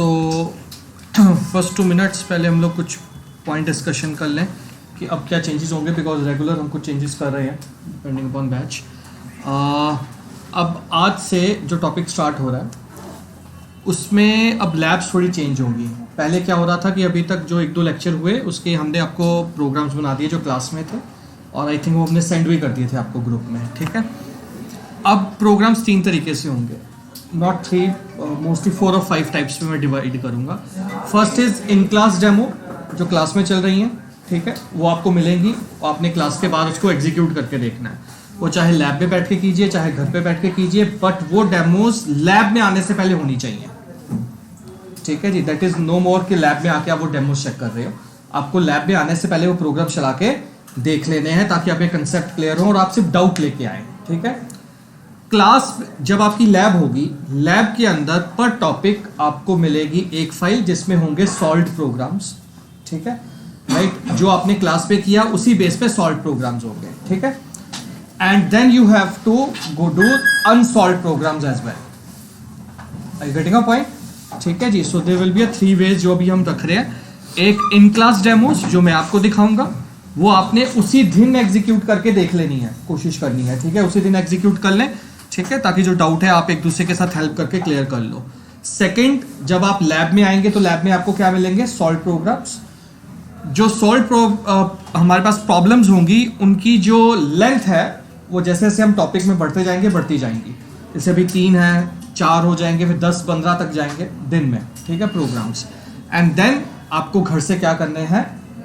So first 2 minutes पहले हम लोग कुछ पॉइंट डिस्कशन कर लें कि अब क्या चेंजेस होंगे, बिकॉज रेगुलर हम कुछ चेंजेस कर रहे हैं डिपेंडिंग अपॉन बैच। अब आज से जो टॉपिक स्टार्ट हो रहा है उसमें अब लैब्स थोड़ी चेंज होंगी। पहले क्या हो रहा था कि अभी तक जो 1-2 लेक्चर हुए उसके हमने आपको प्रोग्राम्स बना दिए जो क्लास में थे, और आई थिंक वो हमने सेंड भी कर दिए थे आपको ग्रुप में, ठीक है। अब प्रोग्राम्स 3 तरीके से होंगे, नॉट 3, मोस्टली 4 और 5 टाइप्स में मैं डिवाइड करूँगा। First is in class demo, जो क्लास में चल रही हैं, ठीक है, वो आपको मिलेंगी। आपने क्लास के बाद उसको एग्जीक्यूट करके देखना है, वो चाहे लैब में बैठ के कीजिए चाहे घर पे बैठ के कीजिए, बट वो डेमोज लैब में आने से पहले होनी चाहिए, ठीक है जी। दैट इज नो मोर कि लैब में आके आप वो डेमोज चेक कर रहे हो, आपको लैब में आने से पहले वो प्रोग्राम चला के देख लेने हैं ताकि आपके कंसेप्ट क्लियर हो और आप सिर्फ डाउट लेके आए, ठीक है। क्लास जब आपकी लैब होगी, लैब के अंदर पर टॉपिक आपको मिलेगी एक फाइल जिसमें होंगे सॉल्व्ड प्रोग्राम्स, ठीक है, राइट। जो आपने क्लास पे किया उसी बेस पे सॉल्व्ड प्रोग्राम्स होंगे, ठीक है। And then you have to go do unsolved programs as well. Are you getting a point? ठीक है जी। So there will be a 3 ways जो अभी हम रख रहे हैं। एक इन क्लास डेमोस जो मैं आपको दिखाऊंगा, वो आपने उसी दिन एग्जीक्यूट करके देख लेनी है, कोशिश करनी है, ठीक है। उसी दिन एग्जीक्यूट कर लें, ठीक है, ताकि जो डाउट है आप एक दूसरे के साथ हेल्प करके क्लियर कर लो। सेकेंड, जब आप लैब में आएंगे तो लैब में आपको क्या मिलेंगे, सॉल्व प्रोग्राम्स। जो हमारे पास प्रॉब्लम्स होंगी उनकी जो लेंथ है वो जैसे जैसे हम टॉपिक में बढ़ते जाएंगे बढ़ती जाएंगी। जैसे अभी 3 है, 4 हो जाएंगे, फिर 10-15 तक जाएंगे दिन में, ठीक है, प्रोग्राम्स। एंड देन आपको घर से क्या करने हैं,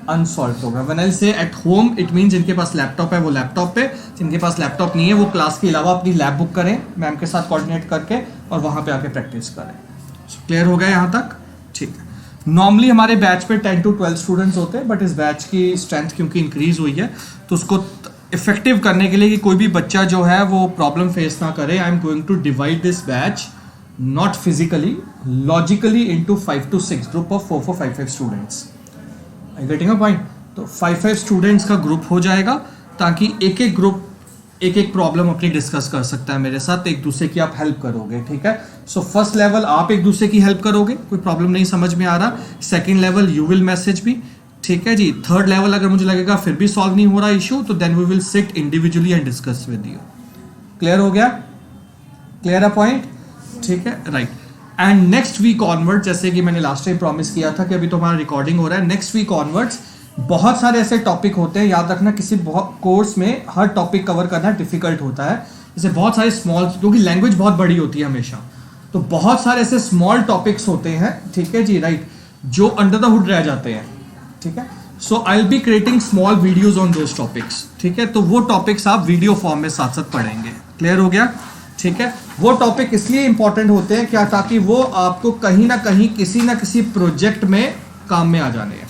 अनसॉल्व प्रोग्राम। व्हेन आई से एट होम, इट मीन जिनके पास लैपटॉप है वो लैपटॉप पे, जिनके पास लैपटॉप नहीं है वो क्लास के अलावा अपनी लैब बुक करें मैम के साथ कोऑर्डिनेट करके और वहाँ पे आके प्रैक्टिस करें। क्लियर हो गया यहाँ तक, ठीक है। नॉर्मली हमारे बैच पे 10 to 12 स्टूडेंट्स होते हैं, बट इस बैच की स्ट्रेंथ क्योंकि इंक्रीज हुई है तो उसको इफेक्टिव करने के लिए कि कोई भी बच्चा जो है वो प्रॉब्लम फेस ना करे, I am going to divide this batch not physically, logically into 5 to 6 group of 4-4, 5-5 students. I am getting a point. तो 5-5 स्टूडेंट्स का ग्रुप हो जाएगा ताकि एक एक ग्रुप एक प्रॉब्लम अपनी डिस्कस कर सकता है मेरे साथ, एक दूसरे की आप हेल्प करोगे, ठीक है। सो फर्स्ट लेवल आप एक दूसरे की हेल्प करोगे, कोई प्रॉब्लम नहीं समझ में आ रहा। Second level you will message me, ठीक है जी। थर्ड लेवल अगर मुझे लगेगा फिर भी सॉल्व नहीं हो रहा इशू, तो then we will sit individually and discuss with you. Clear हो गया, क्लियर अ पॉइंट, ठीक है, right. And next week onward, जैसे कि मैंने लास्ट टाइम प्रॉमिस किया था कि अभी तो हमारा रिकॉर्डिंग हो रहा है, नेक्स्ट वीक ऑनवर्ड्स बहुत सारे ऐसे टॉपिक होते हैं, याद रखना किसी कोर्स में हर टॉपिक कवर करना डिफिकल्ट होता है। जैसे बहुत सारे स्मॉल, क्योंकि लैंग्वेज बहुत बड़ी होती है हमेशा, तो बहुत सारे ऐसे स्मॉल टॉपिक्स होते हैं, ठीक है जी, राइट, जो अंडर द हुड रह जाते हैं, ठीक है। So I will be creating small videos on those topics, ठीक है। तो वो टॉपिक्स आप वीडियो फॉर्म में साथ साथ पढ़ेंगे। क्लियर हो गया, ठीक है। वो टॉपिक इसलिए इंपॉर्टेंट होते हैं क्या, ताकि वो आपको कहीं ना कहीं किसी ना किसी प्रोजेक्ट में काम में आ जाने हैं,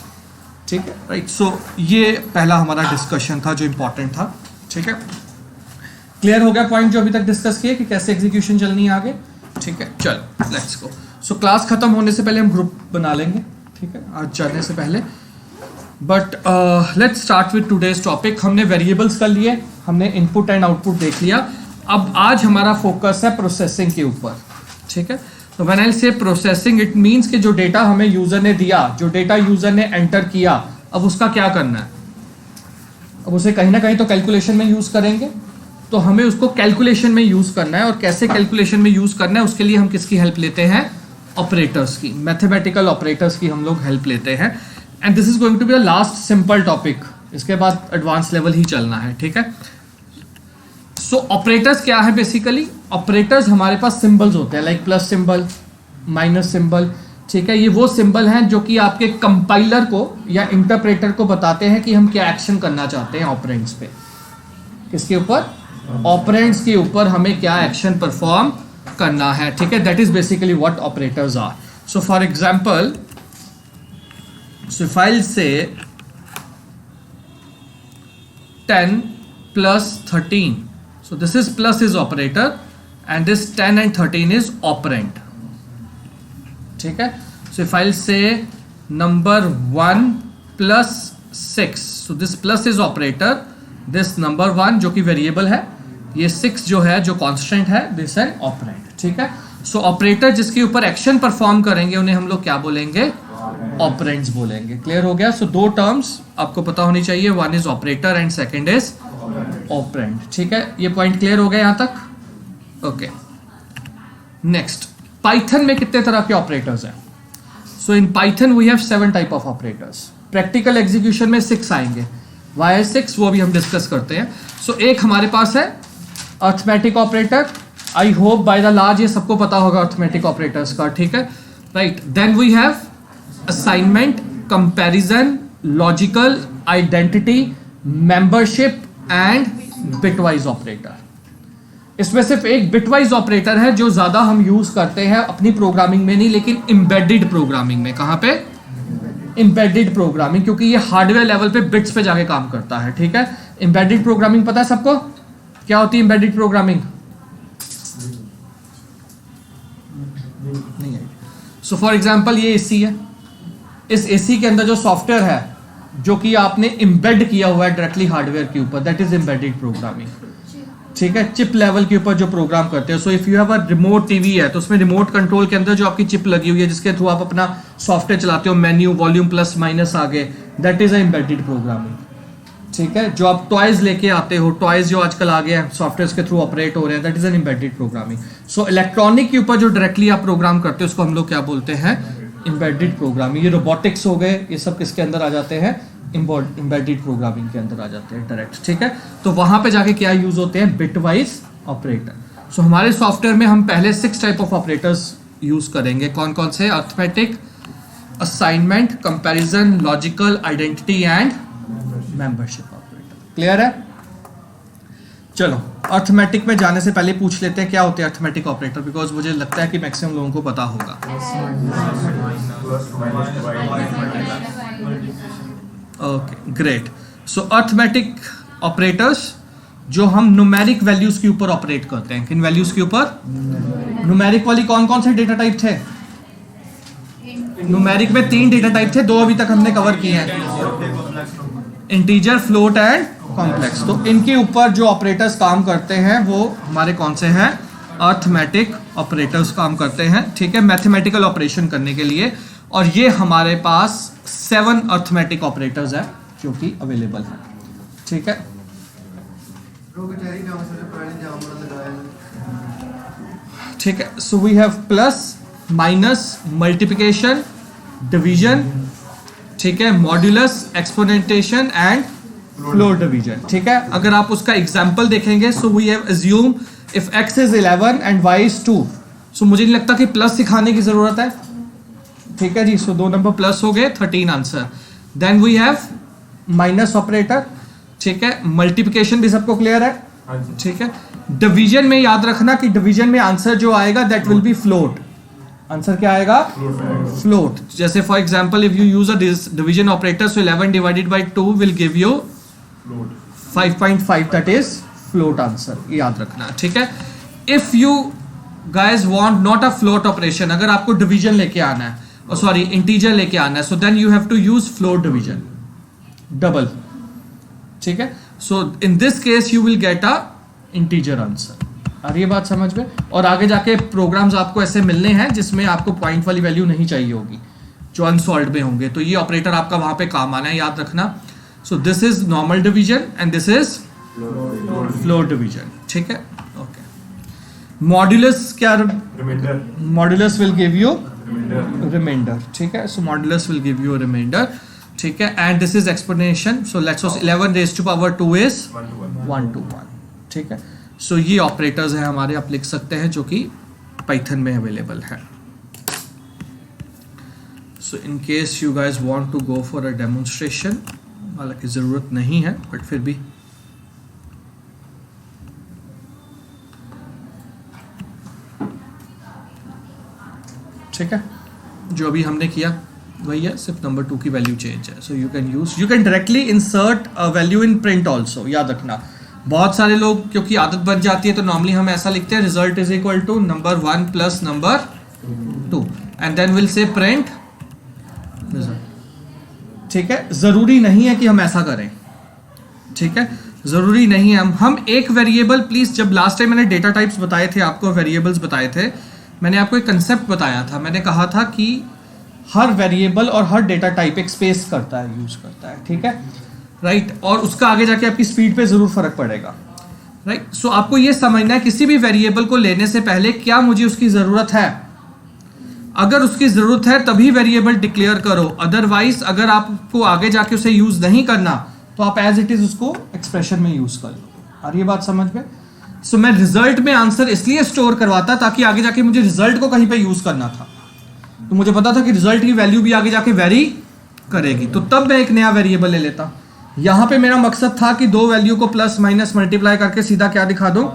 ठीक है, राइट। सो ये पहला हमारा डिस्कशन था जो इंपॉर्टेंट था, ठीक है। क्लियर हो गया पॉइंट जो अभी तक डिस्कस किए कि कैसे एग्जीक्यूशन चलनी है आगे, ठीक है। चलो लेट्स गो। सो क्लास खत्म होने से पहले हम ग्रुप बना लेंगे, ठीक है, आज चलने से पहले। But let's start with today's topic. हमने वेरिएबल्स कर लिए, हमने इनपुट एंड आउटपुट देख लिया। अब आज हमारा फोकस है प्रोसेसिंग के ऊपर, ठीक है। तो व्हेन आई से प्रोसेसिंग, इट मींस कि जो डेटा हमें यूजर ने दिया, जो डेटा यूजर ने एंटर किया, अब उसका क्या करना है। अब उसे कहीं ना कहीं तो कैलकुलेशन में यूज करेंगे, तो हमें उसको कैलकुलेशन में यूज करना है। और कैसे कैलकुलेशन में यूज करना है उसके लिए हम किसकी हेल्प लेते हैं, ऑपरेटर्स की, मैथमेटिकल ऑपरेटर्स की हम लोग हेल्प लेते हैं। And this is going to be the last simple topic, इसके बाद एडवांस लेवल ही चलना है, ठीक है। सो ऑपरेटर्स क्या है, बेसिकली ऑपरेटर्स हमारे पास सिंबल्स होते हैं, like plus symbol, minus symbol, ठीक है। ये वो सिंबल हैं जो कि आपके कंपाइलर को या इंटरप्रेटर को बताते हैं कि हम क्या एक्शन करना चाहते हैं ऑपरेंड्स पे। किसके ऊपर, ऑपरेंड्स के ऊपर हमें क्या एक्शन परफॉर्म करना है, ठीक है। That is basically what operators are. So for example, so if I'll say 10 plus 13, so this is plus is operator and this 10 and 13 is operand, ठीक है। so if I'll say number 1 plus 6, so this plus is operator, this number 1 जो कि variable है, ये 6 जो है, जो constant है, दिस एन ऑपरेंड, ठीक है। सो ऑपरेटर जिसके ऊपर एक्शन परफॉर्म करेंगे उन्हें हम लोग क्या बोलेंगे? ऑपरेंड्स बोलेंगे। क्लियर हो गया? सो दो टर्म्स आपको पता होनी चाहिए, one is operator and second is operand, ठीक है। ये पॉइंट क्लियर हो गया यहां तक? ओके, नेक्स्ट, पाइथन में कितने तरह के ऑपरेटर्स हैं? So in Python we have 7 type of operators. Practical execution में 6 आएंगे। वाई 6 वो भी हम डिस्कस करते हैं। सो एक हमारे पास है arithmetic operator. I hope by the large ये सबको पता होगा अर्थमेटिक ऑपरेटर्स का, ठीक है, right. Then we have assignment, comparison, logical, identity, membership and bitwise operator. इसमें सिर्फ एक बिटवाइज ऑपरेटर है जो ज्यादा हम यूज करते हैं अपनी प्रोग्रामिंग में नहीं, लेकिन एम्बेडेड प्रोग्रामिंग में। कहां पे? एम्बेडेड प्रोग्रामिंग, क्योंकि ये हार्डवेयर लेवल पे बिट्स पे जाके काम करता है, ठीक है। एम्बेडेड प्रोग्रामिंग पता है सबको क्या होती है? एम्बेडेड प्रोग्रामिंग नहीं है। सो फॉर एग्जांपल ये एसी है, इस एसी के अंदर जो सॉफ्टवेयर है जो कि आपने एम्बेड किया हुआ है डायरेक्टली हार्डवेयर के ऊपर, दैट इज एम्बेडेड प्रोग्रामिंग, ठीक है। चिप लेवल के ऊपर जो प्रोग्राम करते हो। So if you have a remote TV है तो उसमें रिमोट कंट्रोल के अंदर जो आपकी चिप लगी हुई है जिसके थ्रू आप अपना सॉफ्टवेयर चलाते हो, मेन्यू, वॉल्यूम प्लस माइनस आगे, दैट इज एम्बेडेड प्रोग्रामिंग, ठीक है। जो आप टॉयज लेके आते हो, टॉयज जो आजकल आ गए हैं सॉफ्टवेयर के थ्रू ऑपरेट हो रहे हैं, that is an embedded programming. So electronic के ऊपर जो डायरेक्टली आप प्रोग्राम करते हो उसको हम लोग क्या बोलते हैं? Embedded programming. ये रोबोटिक्स हो गए, ये सब किसके अंदर आ जाते हैं? एम्बेडेड प्रोग्रामिंग के अंदर आ जाते हैं डायरेक्ट, ठीक है। तो वहां पे जाके क्या यूज होते हैं? Bitwise operator. सो हमारे सॉफ्टवेयर में हम पहले 6 टाइप ऑफ ऑपरेटर्स यूज करेंगे। कौन कौन से? Arithmetic, assignment, comparison, logical, identity and membership operator. Clear है? चलो, अर्थमेटिक में जाने से पहले पूछ लेते हैं क्या होते हैं अर्थमेटिक ऑपरेटर, बिकॉज मुझे लगता है कि मैक्सिमम लोगों को पता होगा। Okay, great. So arithmetic operators जो हम न्यूमेरिक वैल्यूज के ऊपर ऑपरेट करते हैं। किन वैल्यूज के ऊपर? न्यूमेरिक वाली कौन कौन से डेटा टाइप थे? न्यूमेरिक में 3 डेटा टाइप थे, 2 अभी तक हमने कवर किए हैं, इंटीजर, फ्लोट एंड कॉम्प्लेक्स। तो इनके ऊपर जो ऑपरेटर्स काम करते हैं वो हमारे कौन से हैं? अर्थमेटिक ऑपरेटर्स काम करते हैं, ठीक है, मैथमेटिकल ऑपरेशन करने के लिए। और ये हमारे पास 7 अर्थमेटिक ऑपरेटर्स हैं जो कि अवेलेबल है, ठीक है। ठीक है, so we have plus, minus, multiplication, division, ठीक है, modulus, exponentiation and floor division, ठीक है। अगर आप उसका एग्जांपल देखेंगे, so we have assume if x is 11 and y is 2, so मुझे नहीं लगता कि प्लस सिखाने की जरूरत है, ठीक है जी। सो 2 नंबर प्लस हो गए, 13 answer. Then we have minus operator, ठीक है। मल्टीप्लिकेशन भी सबको क्लियर है, ठीक है। डिवीजन में याद रखना कि डिवीजन में आंसर जो आएगा that will be float. Answer क्या आएगा? फ्लोट। जैसे for example if you use a division operator, so 11 divided by 2 will give you 5.5, that is float answer, याद रखना, ठीक है। If you guys want not a float operation, अगर आपको division लेके आना है, सॉरी इंटीजर लेके आना है, so then you have to use float division, double, ठीक है। So in this case you will get a integer answer. आ रही है बात समझ में? और आगे जाके प्रोग्राम्स आपको ऐसे मिलने हैं जिसमें आपको पॉइंट वाली वैल्यू नहीं चाहिए होगी, जो अनसॉल्व्ड में होंगे, तो ये ऑपरेटर आपका वहां पे काम आना है, याद रखना। So this is normal division and this is float division, ठीक है, ओके। मॉड्यूलस क्या? Modulus will give you remainder, ठीक है। So modulus will give you remainder, ठीक है। And this is exponential, so let's suppose 11 raise to power 2 is 1 to 1, ठीक है। सो ये ऑपरेटर्स हैं हमारे, आप लिख सकते हैं, जो कि पाइथन में अवेलेबल है। So in case you guys want to go for a demonstration, हालांकि ज़रूरत नहीं है बट फिर भी, ठीक है। जो अभी हमने किया वही है, सिर्फ नंबर 2 की वैल्यू चेंज है। So you can directly insert a value in print also, याद रखना। बहुत सारे लोग, क्योंकि आदत बन जाती है, तो नॉर्मली हम ऐसा लिखते हैं, result is equal to number 1 plus number 2 and then will say print result, ठीक है। जरूरी नहीं है कि हम ऐसा करें, ठीक है। ज़रूरी नहीं है। हम एक वेरिएबल, प्लीज़, जब लास्ट टाइम मैंने डेटा टाइप्स बताए थे आपको, वेरिएबल्स बताए थे, मैंने आपको एक कंसेप्ट बताया था। मैंने कहा था कि हर वेरिएबल और हर डेटा टाइप एक स्पेस करता है, यूज़ करता है, ठीक है, राइट। और उसका आगे जाके आपकी स्पीड पे ज़रूर फर्क पड़ेगा, राइट। सो आपको ये समझना है किसी भी वेरिएबल को लेने से पहले क्या मुझे उसकी ज़रूरत है। अगर उसकी ज़रूरत है तभी वेरिएबल डिक्लेयर करो, अदरवाइज अगर आपको आगे जाके उसे यूज़ नहीं करना तो आप एज इट इज़ उसको एक्सप्रेशन में यूज़ कर लो। और ये बात समझ में। सो मैं रिजल्ट में आंसर इसलिए स्टोर करवाता ताकि आगे जाके मुझे रिजल्ट को कहीं पे यूज़ करना था, तो मुझे पता था कि रिजल्ट की वैल्यू भी आगे जाके वेरी करेगी, तो तब मैं एक नया वेरिएबल ले लेता। यहाँ पे मेरा मकसद था कि दो वैल्यू को प्लस माइनस मल्टीप्लाई करके सीधा क्या दिखा दूं,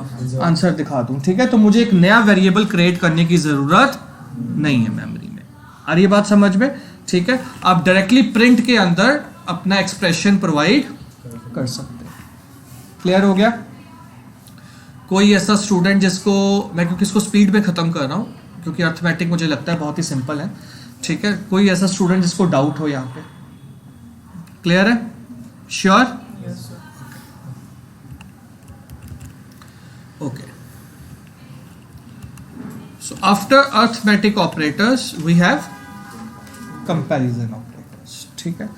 आंसर दिखा दूं, ठीक है। तो मुझे एक नया वेरिएबल क्रिएट करने की जरूरत नहीं है मेमोरी में। और ये बात समझ में, ठीक है। आप डायरेक्टली प्रिंट के अंदर अपना एक्सप्रेशन प्रोवाइड कर सकते हैं। क्लियर हो गया? कोई ऐसा स्टूडेंट जिसको मैं, क्योंकि इसको स्पीड में खत्म कर रहा हूँ क्योंकि अर्थमेटिक मुझे लगता है बहुत ही सिंपल है, ठीक है। कोई ऐसा स्टूडेंट जिसको डाउट हो यहाँ पे? क्लियर है? Sure? Okay. So after arithmetic operators we have comparison operators, ठीक है।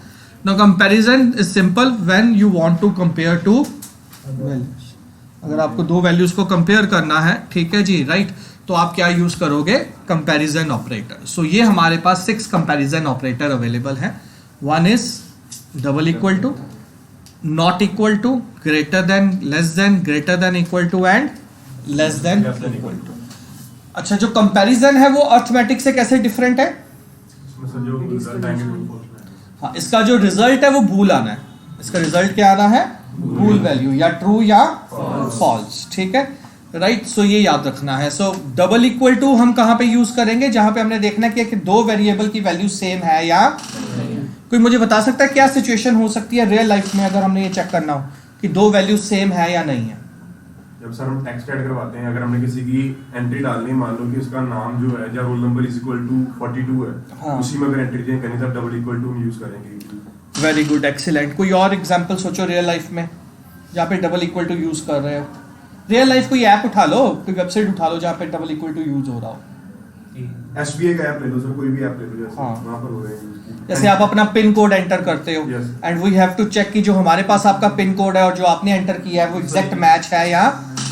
Now comparison is simple when you want to compare two values. अगर आपको दो वैल्यूज को कंपेयर करना है, ठीक है जी, राइट, तो आप क्या यूज करोगे? Comparison operator. सो ये हमारे पास 6 कंपैरिजन ऑपरेटर अवेलेबल है। One is double equal to, not equal to, greater than, less than, greater than equal to and less than equal to. अच्छा, जो कंपैरिजन है वो अर्थमेटिक से कैसे डिफरेंट है? हाँ, इसका जो रिजल्ट है वो बूल आना है। इसका रिजल्ट क्या आना है? बूल वैल्यू, या ट्रू या फॉल्स, ठीक है, राइट। सो ये याद रखना है। सो डबल इक्वल टू हम कहाँ पे यूज करेंगे? जहां पे हमने देखना है कि दो वेरिएबल की वैल्यू सेम है या कोई मुझे बता सकता है क्या सिचुएशन हो सकती है रियल लाइफ में अगर हमने ये चेक करना हो कि दो वैल्यू सेम है या नहीं है? जब सर हम टेक्स्ट ऐड करवाते हैं, अगर हमने किसी की एंट्री डालनी है, मान लो कि उसका नाम जो है या roll number is equal to 42 है, हाँ, उसी में अगर एंट्री चेंज करनी तब डबल इक्वल टू हम यूज करेंगे। Very good, excellent. कोई और एग्जांपल सोचो रियल लाइफ में जहाँ पे डबल इक्वल टू यूज कर रहे हो। रियल लाइफ कोई ऐप उठा लो, कोई वेबसाइट उठा लो जहाँ पे डबल इक्वल टू यूज हो रहा हो। एसबीआई का ऐप ले लो सर, कोई भी ऐप ले लो, जैसे हाँ, वहां पर हो रहे हैं। जैसे आप अपना पिन कोड एंटर करते हो and we have to check कि जो हमारे पास आपका पिन कोड है और जो आपने एंटर किया है वो एग्जैक्ट मैच है या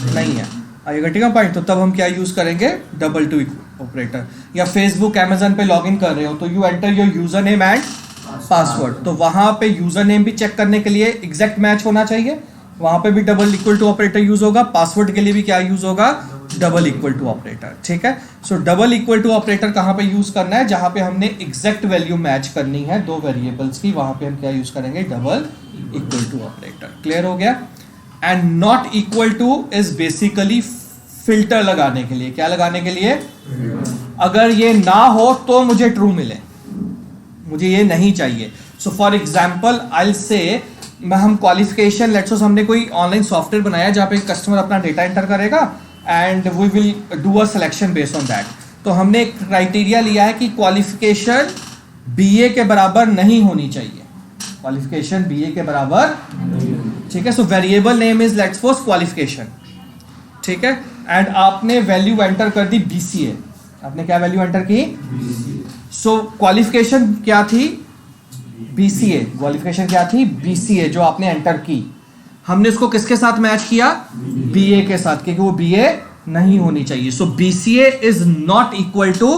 नहीं है। आइएगा, ठीक है पॉइंट। तो तब हम क्या यूज करेंगे? Double two operator. या फेसबुक, अमेजन पे लॉगिन कर रहे हो तो you enter your user name and password, तो वहां पे यूजर नेम भी चेक करने के लिए एग्जैक्ट मैच होना चाहिए, वहां पे भी double equal to operator use होगा। पासवर्ड के लिए भी क्या यूज होगा? डबल इक्वल टू ऑपरेटर, ठीक है। So double equal to operator कहां पे यूज करना है? जहां पे हमने एग्जैक्ट वैल्यू मैच करनी है दो वेरिएबल्स की, वहां पे हम क्या यूज करेंगे? Double equal to operator. Clear हो गया? And not equal to is basically filter लगाने के लिए। क्या लगाने के लिए? अगर ये ना हो तो मुझे ट्रू मिले, मुझे ये नहीं चाहिए। सो फॉर एग्जाम्पल आई से हम क्वालिफिकेशन, लेट्स सपोज हमने कोई ऑनलाइन सॉफ्टवेयर बनाया जहाँ पे कस्टमर अपना डेटा एंटर करेगा and we will do a selection based on that. तो हमने एक क्राइटेरिया लिया है कि क्वालिफिकेशन बीए के बराबर नहीं होनी चाहिए, क्वालिफिकेशन बीए के बराबर, ठीक है। So variable name is let's suppose qualification, ठीक है। एंड आपने वैल्यू एंटर कर दी बीसीए। आपने क्या वैल्यू एंटर की? सो क्वालिफिकेशन क्या थी? बीसीए। क्वालिफिकेशन क्या थी? बीसीए, जो आपने एंटर की। हमने उसको किसके साथ मैच किया? बीए के साथ, क्योंकि वो बीए नहीं होनी चाहिए। So BCA is not equal to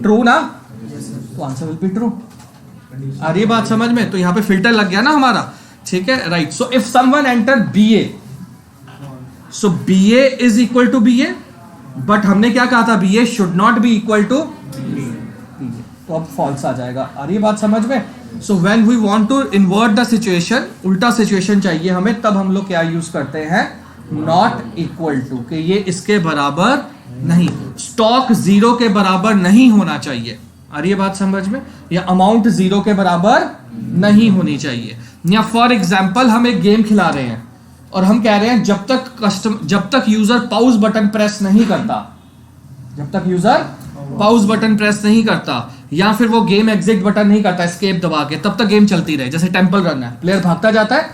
true ना, तो आंसर विल बी ट्रू। आ रही बात समझ में? तो यहां पे फिल्टर लग गया ना हमारा, ठीक है, right. So if someone enter BA, so BA is equal to BA, but हमने क्या कहा था? BA should not be equal to BA, तो अब फॉल्स आ जाएगा। आ रही बात समझ में? So when we want to invert the situation, उल्टा सिचुएशन चाहिए हमें, तब हम लोग क्या यूज करते हैं? नॉट इक्वल टू, कि ये इसके बराबर नहीं, स्टॉक 0 के बराबर नहीं होना चाहिए। आ रही है बात समझ में? या अमाउंट 0 के बराबर नहीं होनी चाहिए। या फॉर एग्जाम्पल हम एक गेम खिला रहे हैं और हम कह रहे हैं जब तक यूजर पॉज बटन प्रेस नहीं करता, जब तक यूजर पॉज बटन प्रेस नहीं करता या फिर वो गेम एग्जिट बटन नहीं करता एस्केप दबा के, तब तक गेम चलती रहे। जैसे टेंपल रन है, प्लेयर भागता जाता है,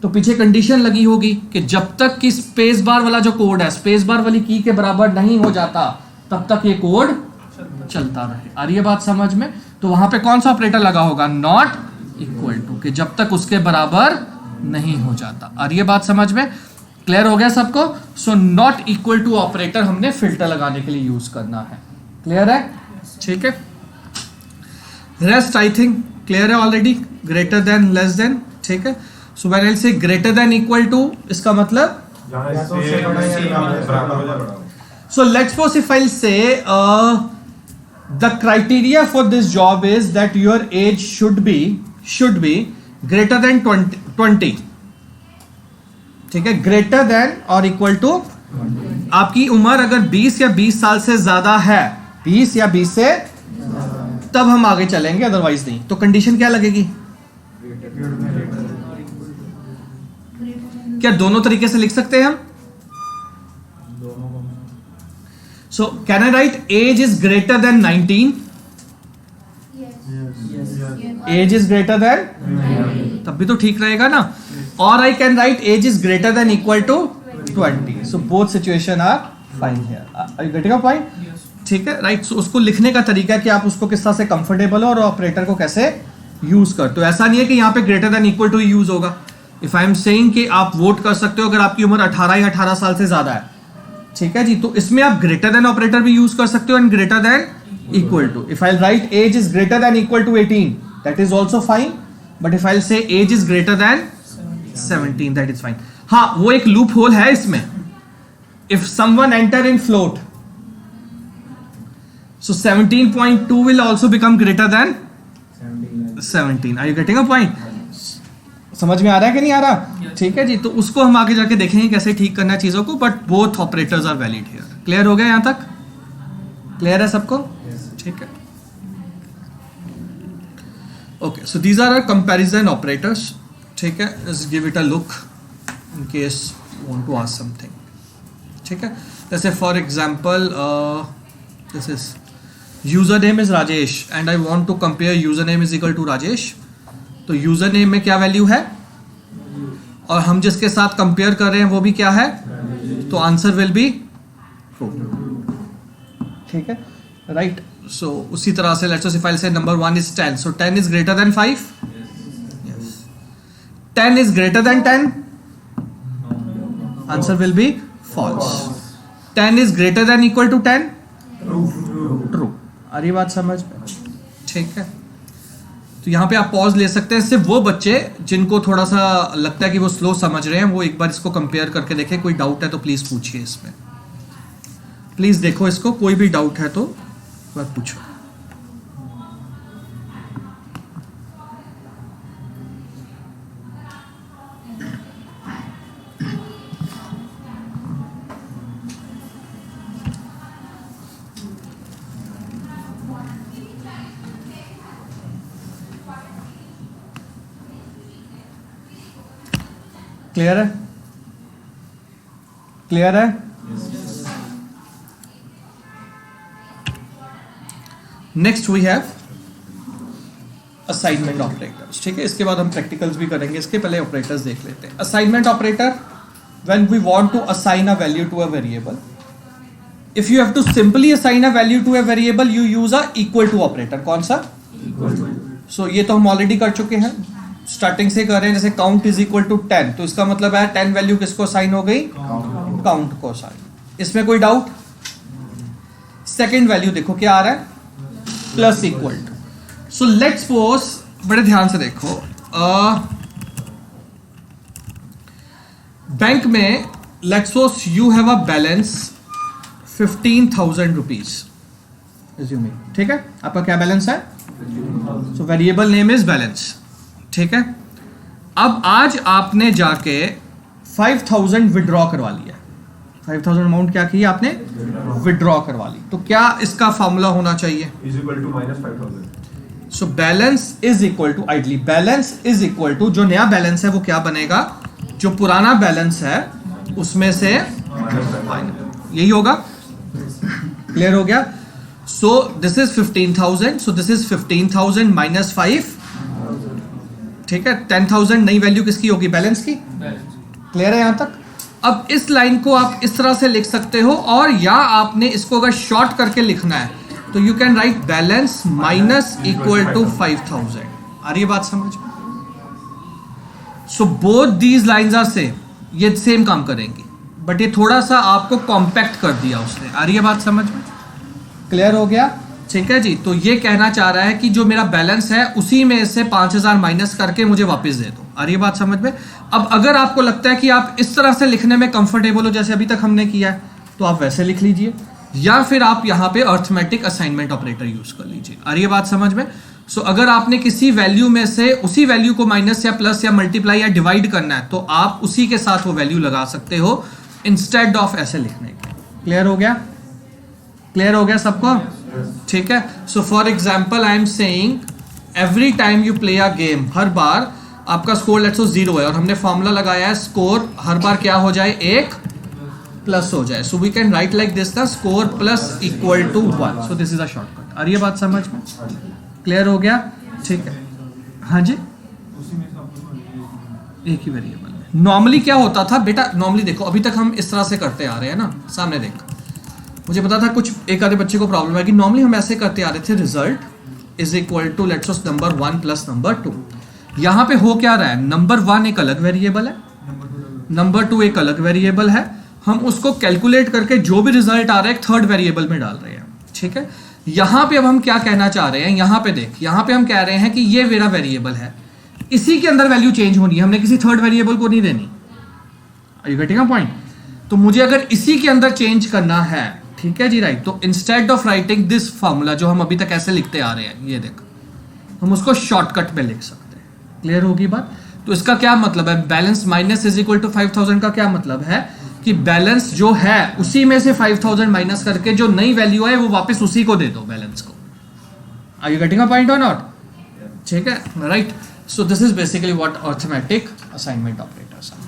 तो पीछे कंडीशन लगी होगी कि जब तक कि स्पेस बार वाला जो कोड है स्पेस बार वाली की के बराबर नहीं हो जाता तब तक ये कोड चलता रहे। आ रही है बात समझ में? तो वहां पे कौन सा ऑपरेटर लगा होगा? नॉट इक्वल टू, कि जब तक उसके बराबर नहीं हो जाता। आ रही है बात समझ में? क्लियर हो गया सबको? So not equal to operator हमने फिल्टर लगाने के लिए यूज करना है। क्लियर है? ठीक है, रेस्ट आई थिंक क्लियर है already. Greater than, less then, ठीक है। सो व्हेन आई से ग्रेटर देन इक्वल टू, इसका मतलब so let's suppose if I'll say the criteria for this job is that your age should be greater than 20, ठीक है, greater than or equal to, आपकी उम्र अगर 20 या 20 साल से ज्यादा है, 20 या 20 से, तब हम आगे चलेंगे, अदरवाइज नहीं। तो कंडीशन क्या लगेगी? क्या दोनों तरीके से लिख सकते हैं हम? So can I write age is greater than 19? Age is greater than? तब भी तो ठीक रहेगा ना। Or I can write age is greater than equal to 20. So both situation are fine here. Are you getting a point? ठीक है, right. So उसको लिखने का तरीका कि आप उसको किस तरह से कंफर्टेबल हो और ऑपरेटर को कैसे यूज कर। तो ऐसा नहीं है कि यहाँ पे greater than equal to use होगा। इफ आई एम सेइंग कि आप वोट कर सकते हो अगर आपकी उम्र 18 या 18 साल से ज्यादा है, ठीक है जी, तो इसमें आप ग्रेटर देन ऑपरेटर भी यूज कर सकते हो and greater than equal to. If I write age is greater than equal to 18, that is also fine, but if I say age is greater than 17, that is fine. हाँ, वो एक loophole है इसमें। If someone enter in float, so 17.2 will also become greater than 17. Are you getting a point? समझ में आ रहा है कि नहीं आ रहा? ठीक है जी, तो उसको हम आगे जाके देखेंगे कैसे ठीक करना है चीजों को, but both operators are valid here. Clear हो गया यहां तक? क्लियर है सबको? ठीक है, okay. So these are our comparison operators, ठीक है। Let's give it a look in case you want to ask something, ठीक है। जैसे for example this is username is Rajesh and I want to compare username is equal to Rajesh, तो username में क्या value है और हम जिसके साथ कंपेयर कर रहे हैं वो भी क्या है, तो आंसर विल बी ट्रू, ठीक है, राइट। सो उसी तरह से let's suppose say number 1 is 10, so 10 is greater than 5, yes. 10 is greater than 10, answer will be false. 10 is greater than equal to 10, true. आ रही बात समझ में? ठीक है, तो यहाँ पे आप पॉज ले सकते हैं। सिर्फ वो बच्चे जिनको थोड़ा सा लगता है कि वो स्लो समझ रहे हैं वो एक बार इसको कंपेयर करके देखें। कोई डाउट है तो प्लीज पूछिए, इसमें प्लीज देखो इसको, कोई भी डाउट है तो बात पूछो। क्लियर है? क्लियर है? Next we have assignment operators, ठीक है। इसके बाद हम प्रैक्टिकल्स भी करेंगे, इसके पहले ऑपरेटर्स देख लेते हैं। Assignment operator, when we want to assign a value to a variable, if you have to simply assign a value to a variable you use a equal to operator. कौन सा? Equal to. सो ये तो हम already कर चुके हैं, starting से कर रहे हैं। जैसे काउंट इज इक्वल टू 10, तो इसका मतलब है 10 वैल्यू किसको साइन हो गई? काउंट को साइन। इसमें कोई डाउट? सेकंड वैल्यू देखो क्या आ रहा है, plus equal to. So let's suppose, बड़े ध्यान से देखो, बैंक में let's suppose you have a balance 15,000 rupees, ठीक है। आपका क्या बैलेंस है? So variable name is balance, ठीक है। अब आज आपने जाके 5,000 विड्रॉ करवा लिया, 5,000 अमाउंट क्या की आपने? विड्रॉ करवा ली। तो क्या इसका फॉर्मूला होना चाहिए? Is equal to -5,000। So balance is equal to, ideally balance is equal to, जो नया बैलेंस है वो क्या बनेगा? जो पुराना बैलेंस है उसमें से यही होगा। क्लियर हो गया? सो this is 15,000, so this is 15,000 -5, ठीक है, 10,000 नई वैल्यू किसकी होगी? बैलेंस की। क्लियर है यहाँ तक? अब इस लाइन को आप इस तरह से लिख सकते हो, और या आपने इसको अगर शॉर्ट करके लिखना है तो you can write balance minus equal to 5,000। आ रही है बात समझ में? So both these lines are same, ये सेम काम करेंगी, बट ये थोड़ा सा आपको कॉम्पैक्ट कर दिया उसने। आ रही है बात समझ में? क्लियर हो गया? ठीक है जी। तो ये कहना चाह रहा है कि जो मेरा बैलेंस है उसी में से 5,000 माइनस करके मुझे वापस दे दो। आ रही है बात समझ में? अब अगर आपको लगता है कि आप इस तरह से लिखने में कंफर्टेबल हो जैसे अभी तक हमने किया है, तो आप वैसे लिख लीजिए, या फिर आप यहाँ पे अर्थमेटिक असाइनमेंट ऑपरेटर यूज कर लीजिए। आ रही है बात समझ में? सो अगर आपने किसी वैल्यू में से उसी वैल्यू को माइनस या प्लस या मल्टीप्लाई या डिवाइड करना है, तो आप उसी के साथ वो वैल्यू लगा सकते हो इंस्टेड ऑफ ऐसे लिखने के। क्लियर हो गया? क्लियर हो गया सबको? ठीक है। So for example I am saying every time you play a game, हर बार आपका स्कोर लेट्स सो 0 है, और हमने फॉर्मूला लगाया है स्कोर हर बार क्या हो जाए? 1 प्लस हो जाए। So we can write like this ना, score plus equal to 1। So this is a shortcut. आ रही है बात समझ में? क्लियर हो गया? ठीक है। हाँ जी, एक ही वेरिएबल में नॉर्मली क्या होता था बेटा? नॉर्मली देखो, अभी तक हम इस तरह से करते आ रहे हैं ना, सामने देख। मुझे पता था कुछ एक आधे बच्चे को प्रॉब्लम है कि नॉर्मली हम ऐसे करते आ रहे थे, result is equal to let's suppose number 1 plus number 2। यहाँ पे हो क्या रहा है? नंबर 1 एक अलग वेरिएबल है, नंबर 2 एक अलग वेरिएबल है। हम उसको कैलकुलेट करके जो भी रिजल्ट आ रहा है एक थर्ड वेरिएबल में डाल रहे हैं। ठीक है। यहाँ पे अब हम क्या कहना चाह रहे हैं? यहाँ पे देख, यहाँ पे हम कह रहे हैं कि ये मेरा वेरिएबल है, इसी के अंदर वैल्यू चेंज होनी है, हमने किसी थर्ड वेरिएबल को नहीं देनी। Are you getting a point? तो मुझे अगर इसी के अंदर चेंज करना है, ठीक है जी, राइट, तो instead of writing this formula जो हम अभी तक ऐसे लिखते आ रहे हैं, ये देख, हम उसको शॉर्टकट में लिख सकते हैं। क्लियर होगी बात? तो इसका क्या मतलब है? Balance minus is equal to 5,000 का क्या मतलब है कि बैलेंस जो है उसी में से 5,000 माइनस करके जो नई वैल्यू है वो वापस उसी को दे दो, बैलेंस को। Are you getting a point और नॉट? ठीक है, right. So this is basically what arithmetic assignment operators are.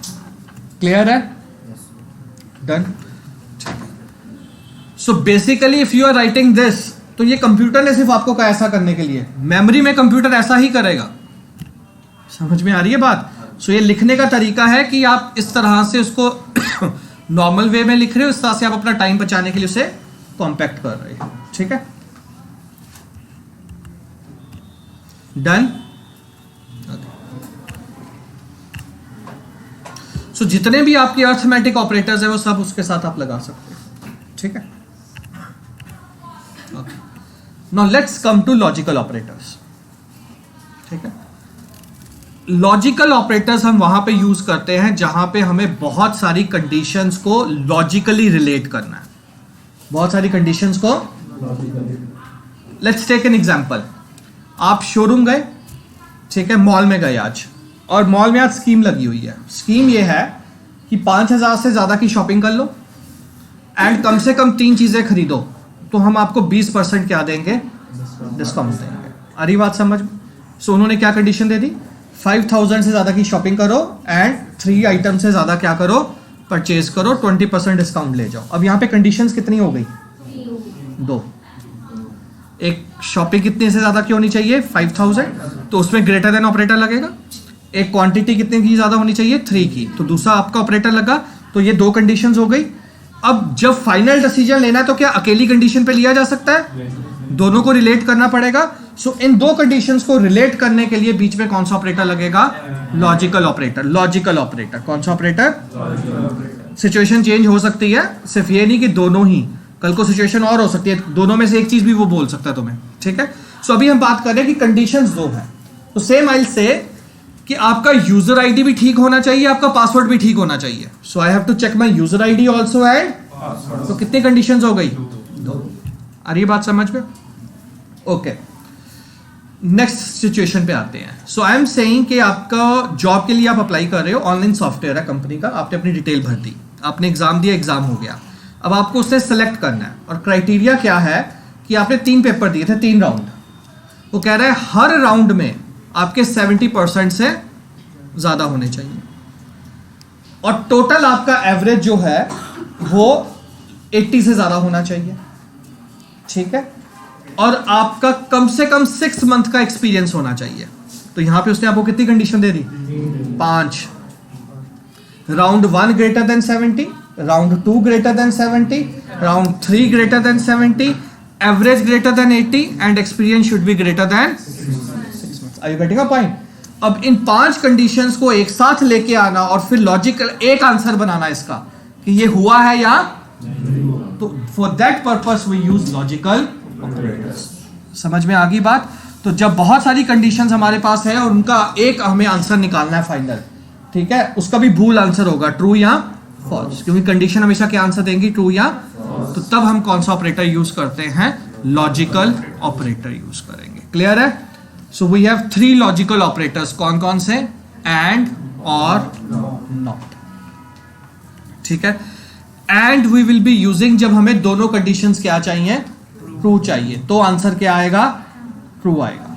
Clear है? Done. So basically if you are writing this, तो ये कंप्यूटर ने सिर्फ आपको कहा ऐसा करने के लिए, मेमोरी में कंप्यूटर ऐसा ही करेगा। समझ में आ रही है बात? सो ये लिखने का तरीका है कि आप इस तरह से उसको नॉर्मल वे में लिख रहे हो, इस तरह से आप अपना टाइम बचाने के लिए उसे कॉम्पैक्ट कर रहे हो। ठीक है, डन। सो जितने भी आपके अर्थमेटिक ऑपरेटर्स है वो सब उसके साथ आप लगा सकते हैं। ठीक है, now let's come to logical operators. ठीक है, लॉजिकल ऑपरेटर्स हम वहां पे यूज करते हैं जहां पे हमें बहुत सारी कंडीशंस को लॉजिकली रिलेट करना है, बहुत सारी कंडीशंस को। Let's take an example. आप शोरूम गए, ठीक है, मॉल में गए आज, और मॉल में आज स्कीम लगी हुई है। स्कीम ये है कि 5,000 से ज्यादा की शॉपिंग कर लो एंड कम से कम 3 चीजें खरीदो तो हम आपको 20% क्या देंगे? डिस्काउंट देंगे। आ रही बात समझ में? सो उन्होंने क्या कंडीशन दे दी? 5,000 से ज्यादा की शॉपिंग करो एंड 3 आइटम से ज्यादा क्या करो? परचेज करो, 20% डिस्काउंट ले जाओ। अब यहाँ पे कंडीशंस कितनी हो गई? 2। एक शॉपिंग कितने से ज्यादा की होनी चाहिए? 5,000, तो उसमें ग्रेटर देन ऑपरेटर लगेगा। एक क्वांटिटी कितने की ज्यादा होनी चाहिए? 3 की, तो दूसरा आपका ऑपरेटर लगा। तो ये 2 कंडीशंस हो गई। अब जब फाइनल डिसीजन लेना है तो क्या अकेली कंडीशन पे लिया जा सकता है? दोनों को रिलेट करना पड़ेगा। सो इन 2 कंडीशंस को रिलेट करने के लिए बीच में कौन सा ऑपरेटर लगेगा? Logical operator. लॉजिकल ऑपरेटर कौन सा ऑपरेटर? सिचुएशन चेंज हो सकती है, सिर्फ ये नहीं कि दोनों ही, कल को सिचुएशन और हो सकती है, दोनों में से एक चीज भी वो बोल सकता है तुम्हें। ठीक है, सो अभी हम बात कर रहे हैं कि कंडीशंस 2 है। तो सेम आई विल से कि आपका यूजर आईडी भी ठीक होना चाहिए, आपका पासवर्ड भी ठीक होना चाहिए। So I have to check my user ID also and, तो कितनी कंडीशंस हो गई? 2। आ रही बात समझ में? ओके, नेक्स्ट सिचुएशन पे आते हैं। सो आई एम सेइंग कि आपका जॉब के लिए आप अप्लाई कर रहे हो, ऑनलाइन सॉफ्टवेयर है कंपनी का, आपने अपनी डिटेल भर दी, आपने एग्जाम दिया, एग्जाम हो गया। अब आपको उससे सेलेक्ट करना है, और क्राइटेरिया क्या है कि आपने 3 पेपर दिए थे, 3 राउंड। वो कह रहा है हर राउंड में आपके 70% से ज्यादा होने चाहिए, और टोटल आपका एवरेज जो है वो 80 से ज्यादा होना चाहिए। ठीक है, और आपका कम से कम 6 मंथ का एक्सपीरियंस होना चाहिए। तो यहाँ पे उसने आपको कितनी कंडीशन दे दी? 5. Round 1 greater than 70, round 2 greater than 70, round 3 greater than 70, average greater than 80 and experience should be greater than 6 months. Are you getting a point? अब इन 5 कंडीशंस को एक साथ लेके आना और फिर लॉजिकल एक आंसर बनाना इसका कि ये हुआ है या तो for that purpose we use logical operators. समझ में आ गई बात? तो जब बहुत सारी कंडीशंस हमारे पास है और उनका एक हमें आंसर निकालना है फाइनल, ठीक है, उसका भी भूल आंसर होगा ट्रू या फॉल्स, क्योंकि कंडीशन हमेशा क्या आंसर देंगी? ट्रू या. तो तब हम कौन सा ऑपरेटर यूज करते हैं? लॉजिकल ऑपरेटर यूज करेंगे. क्लियर है? So we have 3 logical operators. कौन कौन से? And, or, not. ठीक है. And we will be using जब हमें दोनों कंडीशंस क्या चाहिए? ट्रू चाहिए. तो आंसर क्या आएगा? ट्रू आएगा.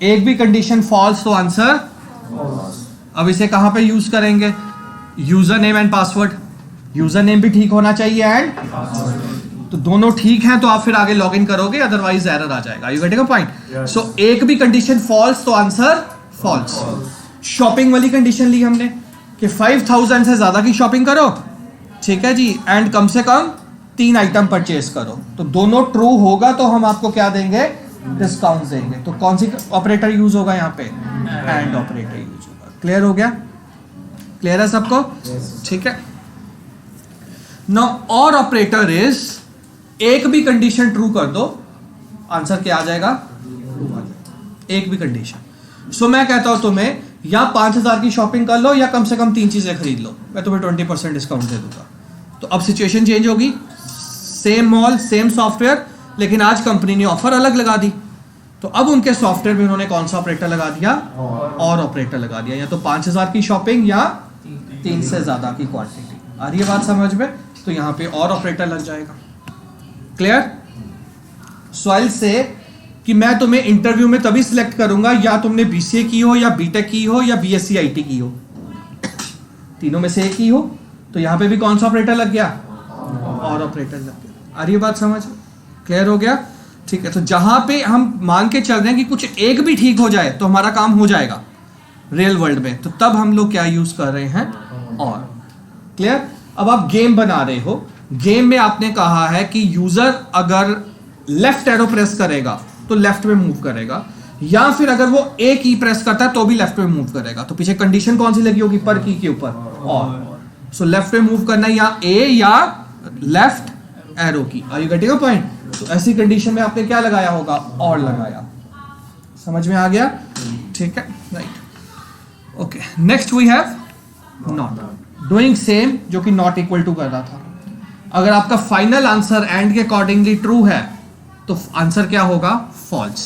एक भी कंडीशन फॉल्स तो आंसर. अब इसे कहां पे यूज करेंगे? User name and password. User name भी ठीक होना चाहिए एंड तो दोनों ठीक हैं तो आप फिर आगे लॉग इन करोगे, अदरवाइज एरर आ जाएगा. You getting a point? So एक भी कंडीशन फॉल्स तो आंसर फॉल्स. शॉपिंग वाली कंडीशन ली हमने कि 5000 से ज्यादा की शॉपिंग करो, ठीक है जी, एंड कम से कम 3 आइटम परचेज करो. तो दोनों ट्रू होगा तो हम आपको क्या देंगे? डिस्काउंट देंगे. तो कौन सी ऑपरेटर यूज होगा यहाँ पे? एंड ऑपरेटर यूज होगा. क्लियर हो गया? क्लियर है सबको? ठीक है. नाउ और ऑपरेटर इज एक भी कंडीशन ट्रू कर दो, आंसर क्या आ जाएगा? ट्रू आ जाएगा. एक भी कंडीशन. सो मैं कहता हूं तुम्हें या 5000 की शॉपिंग कर लो या कम से कम 3 चीजें खरीद लो, मैं तुम्हें 20% डिस्काउंट दे दूंगा. तो अब सिचुएशन चेंज होगी. सेम मॉल, सेम सॉफ्टवेयर, लेकिन आज कंपनी ने ऑफर अलग लगा दी. तो अब उनके सॉफ्टवेयर में उन्होंने कौन सा ऑपरेटर लगा दिया? और ऑपरेटर लगा दिया. या तो 5000 की शॉपिंग या 3 से ज्यादा की क्वांटिटी. आ रही है बात समझ में? तो यहाँ पे और ऑपरेटर लग जाएगा. क्लियर? सवाल से कि मैं तुम्हें इंटरव्यू में तभी सिलेक्ट करूंगा या तुमने बीसीए की हो या बीटेक की हो या बीएससी आईटी की हो, तीनों में से एक ही हो. तो यहाँ पे भी कौन सा ऑपरेटर लग गया? और ऑपरेटर लग गया. आ रही है बात समझ? क्लियर हो गया? ठीक है. तो जहां पे हम मान के चल रहे हैं कि कुछ एक भी ठीक हो जाए तो हमारा काम हो जाएगा रियल वर्ल्ड में, तो तब हम लोग क्या यूज कर रहे हैं? और. क्लियर? अब आप गेम बना रहे हो. गेम में आपने कहा है कि यूजर अगर लेफ्ट एरो प्रेस करेगा तो लेफ्ट में मूव करेगा, या फिर अगर वो ए की प्रेस करता है तो भी लेफ्ट में मूव करेगा. तो पीछे कंडीशन कौन सी लगी होगी? पर की के ऊपर और. सो लेफ्ट में मूव करना या ए या लेफ्ट एरो की. Are you getting a point? तो ऐसी कंडीशन में आपने क्या लगाया होगा? और लगाया. समझ में आ गया? ठीक है. Right. Okay. Next we have not. Doing same, जो कि नॉट इक्वल टू कर रहा था. अगर आपका फाइनल आंसर एंड के अकॉर्डिंगली ट्रू है तो आंसर क्या होगा? फॉल्स.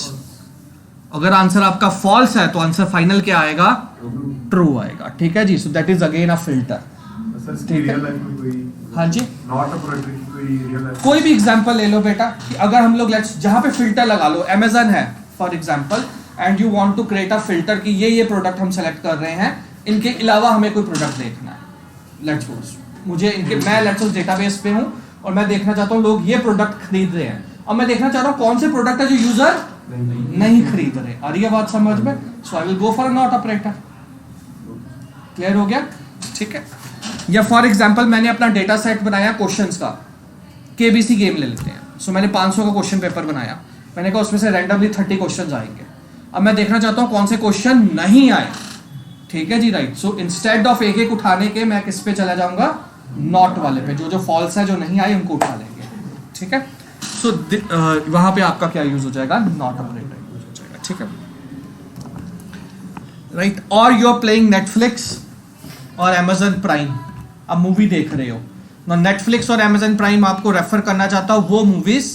अगर आंसर आपका फॉल्स है तो आंसर फाइनल क्या आएगा? ट्रू आएगा. ठीक है जी. So that is again a filter. ठीक है. हाँ जी. नॉट ऑपरेटर की कोई रियल लाइफ कोई भी एग्जांपल ले लो बेटा कि अगर हम लोग जहां पे फिल्टर लगा लो, अमेजन है for example, and you want to create a filter कि ये प्रोडक्ट हम सेलेक्ट कर रहे हैं, इनके अलावा हमें कोई प्रोडक्ट देखना है. लेट्स सपोज मुझे इनके, मैं लेट्स सपोज डेटाबेस पे हूं और मैं देखना चाहता हूं लोग ये प्रोडक्ट खरीद रहे हैं. अब मैं देखना चाह रहा हूं कौन से प्रोडक्ट है जो यूजर नहीं खरीद रहे. आ रही है बात समझ में? So I will go for not operator. Clear हो गया? ठीक है. या फॉर एग्जांपल मैंने अपना डेटा सेट बनाया क्वेश्चंस का, केबीसी गेम ले लेते हैं. सो मैंने 500 का क्वेश्चन पेपर बनाया. मैंने कहा उसमें से रैंडमली 30 क्वेश्चंस आएंगे. अब मैं देखना चाहता हूं कौन से क्वेश्चन नहीं आए. ठीक है जी. राइट. सो इंस्टेड ऑफ एक एक उठाने के मैं किस पे चला जाऊंगा? नॉट वाले पे. जो फॉल्स है, जो नहीं आए, उनको उठा लेंगे. ठीक है. सो वहां पे आपका क्या यूज हो जाएगा? नॉट ऑपरेटर यूज हो जाएगा. ठीक है. राइट. और यू आर प्लेइंग नेटफ्लिक्स और अमेजन प्राइम, अब मूवी देख रहे हो ना. नेटफ्लिक्स और अमेजन प्राइम आपको रेफर करना चाहता हूं वो मूवीज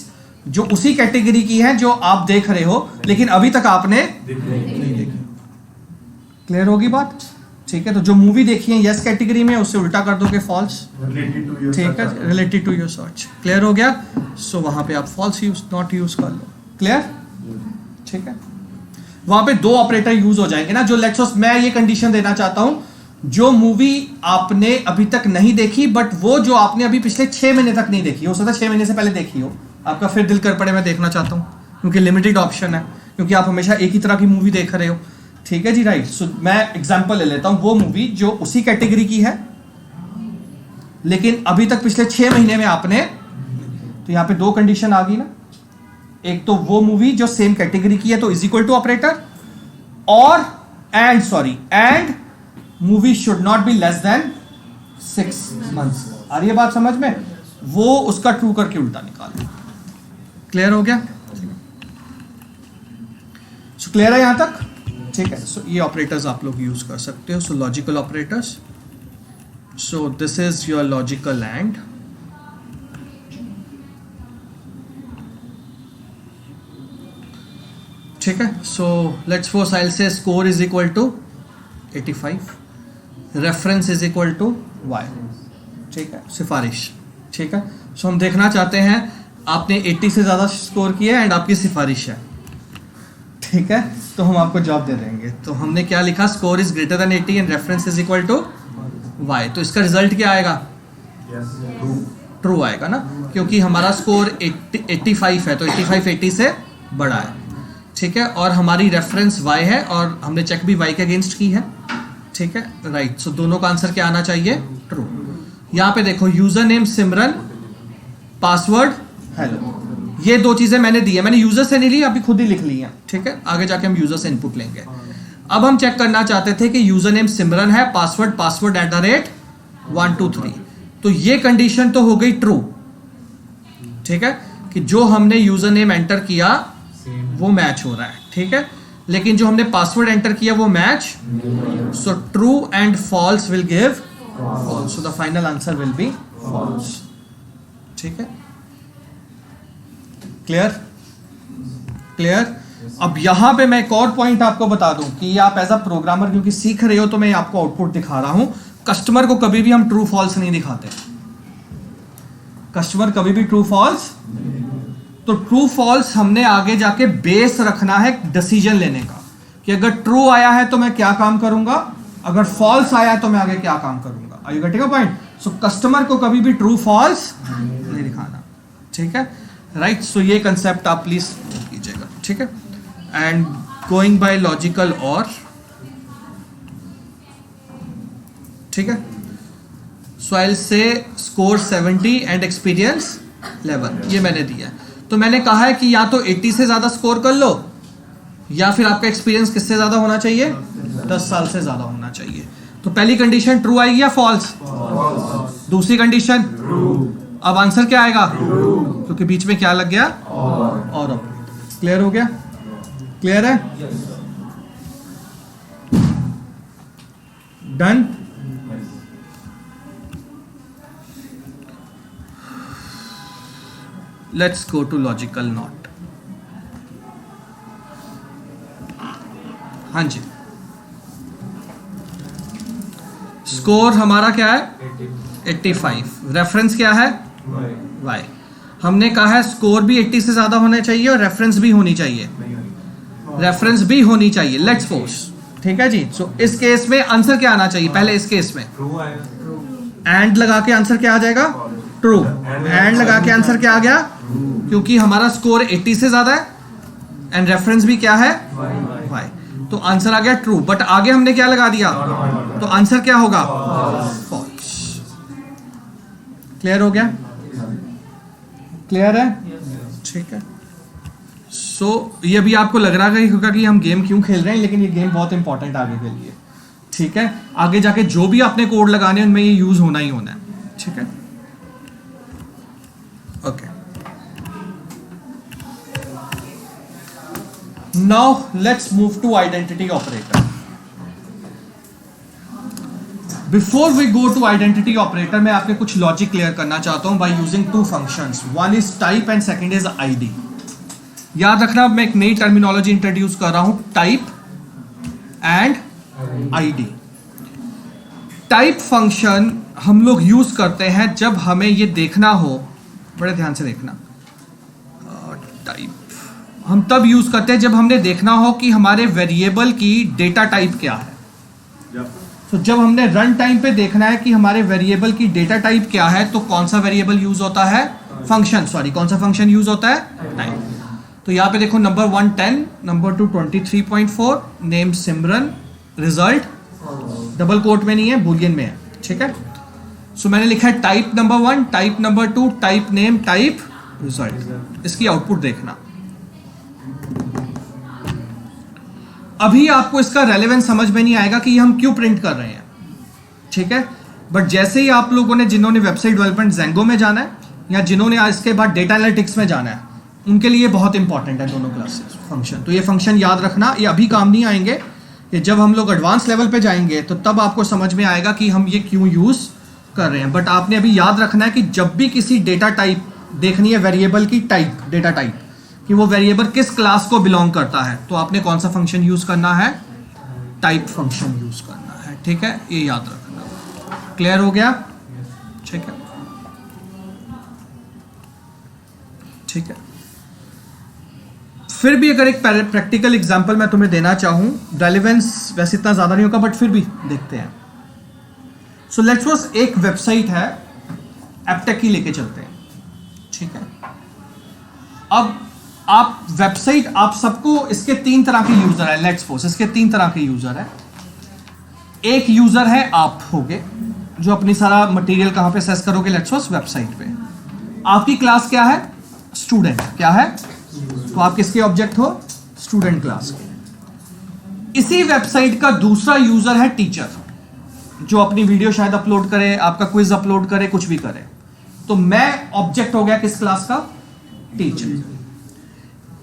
जो उसी कैटेगरी की हैं जो आप देख रहे हो लेकिन अभी तक आपने नहीं देखी. क्लियर होगी बात? ठीक है. तो जो मूवी देखी है यस कैटेगरी में, उससे उल्टा कर दोगे फॉल्स. ठीक है. Related to your search. Clear हो गया? सो वहां पे आप फॉल्स यूज, नॉट यूज कर लो. क्लियर? ठीक है. वहां पे 2 ऑपरेटर यूज हो जाएंगे ना. जो लेट्स मैं ये कंडीशन देना चाहता हूं, जो मूवी आपने अभी तक नहीं देखी बट वो जो आपने अभी पिछले 6 महीने तक नहीं देखी, हो सकता है 6 महीने से पहले देखी हो, आपका फिर दिल कर पड़े मैं देखना चाहता हूं, क्योंकि लिमिटेड ऑप्शन है, क्योंकि आप हमेशा एक ही तरह की मूवी देख रहे हो. ठीक है जी, राइट। सो मैं एग्जांपल ले लेता हूं, वो मूवी जो उसी कैटेगरी की है लेकिन अभी तक पिछले 6 महीने में आपने, तो यहां पे 2 कंडीशन आ गई ना। एक तो वो मूवी जो सेम कैटेगरी की है तो इज इक्वल टू ऑपरेटर, और and movie should not be less than 6 months. आ रही है बात समझ में? वो उसका ट्रू करके उल्टा निकाल। क्लियर हो गया? सो क्लियर है यहां तक? ठीक है। सो ये ऑपरेटर्स आप लोग यूज कर सकते हो। So logical operators, so this is your logical and, ठीक है। So let's suppose I will say score is equal to 85, reference is equal to y, ठीक है, सिफारिश, ठीक है। सो हम देखना चाहते हैं आपने 80 से ज़्यादा स्कोर किया एंड आपकी सिफारिश है, ठीक है, तो हम आपको जॉब दे देंगे। तो हमने क्या लिखा, score is greater than 80 and reference is equal to y। तो इसका रिजल्ट क्या आएगा? ट्रू आएगा ना, क्योंकि हमारा स्कोर 85 है तो 85 80 से बड़ा है, ठीक है, और हमारी रेफरेंस y है और हमने चेक भी y के अगेंस्ट की है, ठीक है, राइट। सो दोनों का आंसर क्या आना चाहिए? ट्रू। यहाँ पे देखो, यूजर नेम सिमरन, पासवर्ड हेलो, ये 2 चीजें मैंने दी है। मैंने यूजर से नहीं ली, अभी खुद ही लिख ली है, ठीक है। आगे जाके हम यूजर से इनपुट लेंगे। अब हम चेक करना चाहते थे कि यूजर नेम सिमरन है, पासवर्ड @123, तो ये कंडीशन तो हो गई ट्रू, ठीक है, कि जो हमने यूजर नेम एंटर किया वो मैच हो रहा है, ठीक है, लेकिन जो हमने पासवर्ड एंटर किया वो match, so true and false will give false, so the final answer will be false, ठीक है। क्लियर? अब यहां पे मैं एक और पॉइंट आपको बता दूं कि आप एज अ प्रोग्रामर क्योंकि सीख रहे हो तो मैं आपको आउटपुट दिखा रहा हूं। कस्टमर को कभी भी हम ट्रू फॉल्स नहीं दिखाते, कस्टमर कभी भी ट्रू फॉल्स, तो ट्रू फॉल्स हमने आगे जाके बेस रखना है डिसीजन लेने का, कि अगर ट्रू आया है तो मैं क्या काम करूंगा, अगर फॉल्स आया है तो मैं आगे क्या काम करूंगा। Are you getting a point? So customer को कभी भी ट्रू फॉल्स नहीं दिखाना, ठीक है, राइट। सो ये कंसेप्ट आप प्लीज कीजिएगा, ठीक है। एंड गोइंग बाय लॉजिकल और, ठीक है, so I will say score 70 and experience 11, ये मैंने दिया है। तो मैंने कहा है कि या तो 80 से ज्यादा स्कोर कर लो या फिर आपका एक्सपीरियंस किससे ज्यादा होना चाहिए, 10 साल से ज्यादा होना चाहिए। तो पहली कंडीशन ट्रू आएगी या फॉल्स? दूसरी कंडीशन ट्रू। अब आंसर क्या आएगा? क्योंकि बीच में क्या लग गया, और ऑपरेटर। क्लियर हो गया? क्लियर है? Done. Let's go to logical not. हाँ जी, स्कोर हमारा क्या है? 85, रेफरेंस क्या है? y। हमने कहा है स्कोर भी 80 से ज्यादा होना चाहिए और रेफरेंस भी होनी चाहिए, रेफरेंस भी होनी चाहिए। लेट्स सपोज, ठीक है जी। सो इस केस में आंसर क्या आना चाहिए? पहले इस केस में एंड लगा के आंसर क्या आ जाएगा? ट्रू। एंड लगा के आंसर क्या आ गया? क्योंकि हमारा स्कोर 80 से ज्यादा है एंड रेफरेंस भी क्या है? y। तो आंसर आ गया ट्रू, बट आगे हमने क्या लगा दिया, तो आंसर क्या होगा? फॉल्स। क्लियर हो गया? क्लियर है? ठीक है। सो ये भी आपको लग रहा है कि हम गेम क्यों खेल रहे हैं, लेकिन ये गेम बहुत इंपॉर्टेंट आगे के लिए, ठीक है। आगे जाके जो भी आपने कोड लगाने उनमें ये यूज होना ही होना है, ठीक है। Okay, now let's move to identity operator. Before we go to identity operator, मैं आपके कुछ लॉजिक क्लियर करना चाहता हूं by using 2 functions, one is type and second is ID. याद रखना, मैं एक नई टर्मिनोलॉजी इंट्रोड्यूस कर रहा हूं, type and ID. Type function हम लोग यूज करते हैं जब हमें ये देखना हो, बड़े ध्यान से देखना, टाइप हम तब यूज करते हैं जब हमने देखना हो कि हमारे वेरिएबल की डेटा टाइप क्या है। तो जब हमने रन टाइम पे देखना है कि हमारे वेरिएबल की डेटा टाइप क्या है, तो कौन सा वेरिएबल यूज होता है? फंक्शन, सॉरी, कौन सा फंक्शन यूज होता है? टाइप। तो यहाँ पे देखो नंबर 1 10, नंबर 2 23.4, नेम सिमरन, रिजल्ट डबल कोट में नहीं है, बुलियन में है, ठीक है। सो मैंने लिखा है type number 1, type number 2, type name, type result. इसकी आउटपुट देखना। अभी आपको इसका रेलेवेंस समझ में नहीं आएगा कि ये हम क्यों प्रिंट कर रहे हैं, ठीक है। बट जैसे ही आप लोगों ने, जिन्होंने वेबसाइट डेवलपमेंट ज़ेंगो में जाना है या जिन्होंने इसके बाद डेटा एनालिटिक्स में जाना है, उनके लिए बहुत इंपॉर्टेंट है दोनों क्लासेस फंक्शन। तो ये फंक्शन याद रखना, ये अभी काम नहीं आएंगे, ये जब हम लोग एडवांस लेवल पे जाएंगे तो तब आपको समझ में आएगा कि हम ये क्यों यूज़ कर रहे हैं। बट आपने अभी याद रखना है कि जब भी किसी डेटा टाइप देखनी है, वेरिएबल की टाइप, डेटा टाइप कि वो वेरिएबल किस क्लास को बिलोंग करता है, तो आपने कौन सा फंक्शन यूज़ करना है, टाइप फंक्शन यूज़ करना है, ठीक है। ये याद रखना। क्लियर हो गया, ठीक है, ठीक है। फिर भी अगर एक प्रैक्टिकल एग्जांपल मैं तुम्हें देना चाहूं, रेलेवेंस वैसे इतना ज़्यादा नहीं होगा बट फिर भी देखते हैं। सो लेट्स सपोज एक वेबसाइट है, एपटेक की लेके चलते हैं, ठीक है। अब आप वेबसाइट, आप सबको, इसके 3 तरह के यूजर है, लेट्स सपोज इसके 3 तरह के यूजर है। एक यूजर है आप होगे जो अपनी सारा मटेरियल कहां पे एक्सेस करोगे, लेट्स सपोज वेबसाइट पे। आपकी क्लास क्या है, स्टूडेंट, क्या है, तो आप किसके ऑब्जेक्ट हो, स्टूडेंट क्लास के। इसी वेबसाइट का दूसरा यूजर है टीचर, जो अपनी वीडियो शायद अपलोड करे, आपका क्विज अपलोड करे, कुछ भी करे। तो मैं ऑब्जेक्ट हो गया किस क्लास का, टीचर।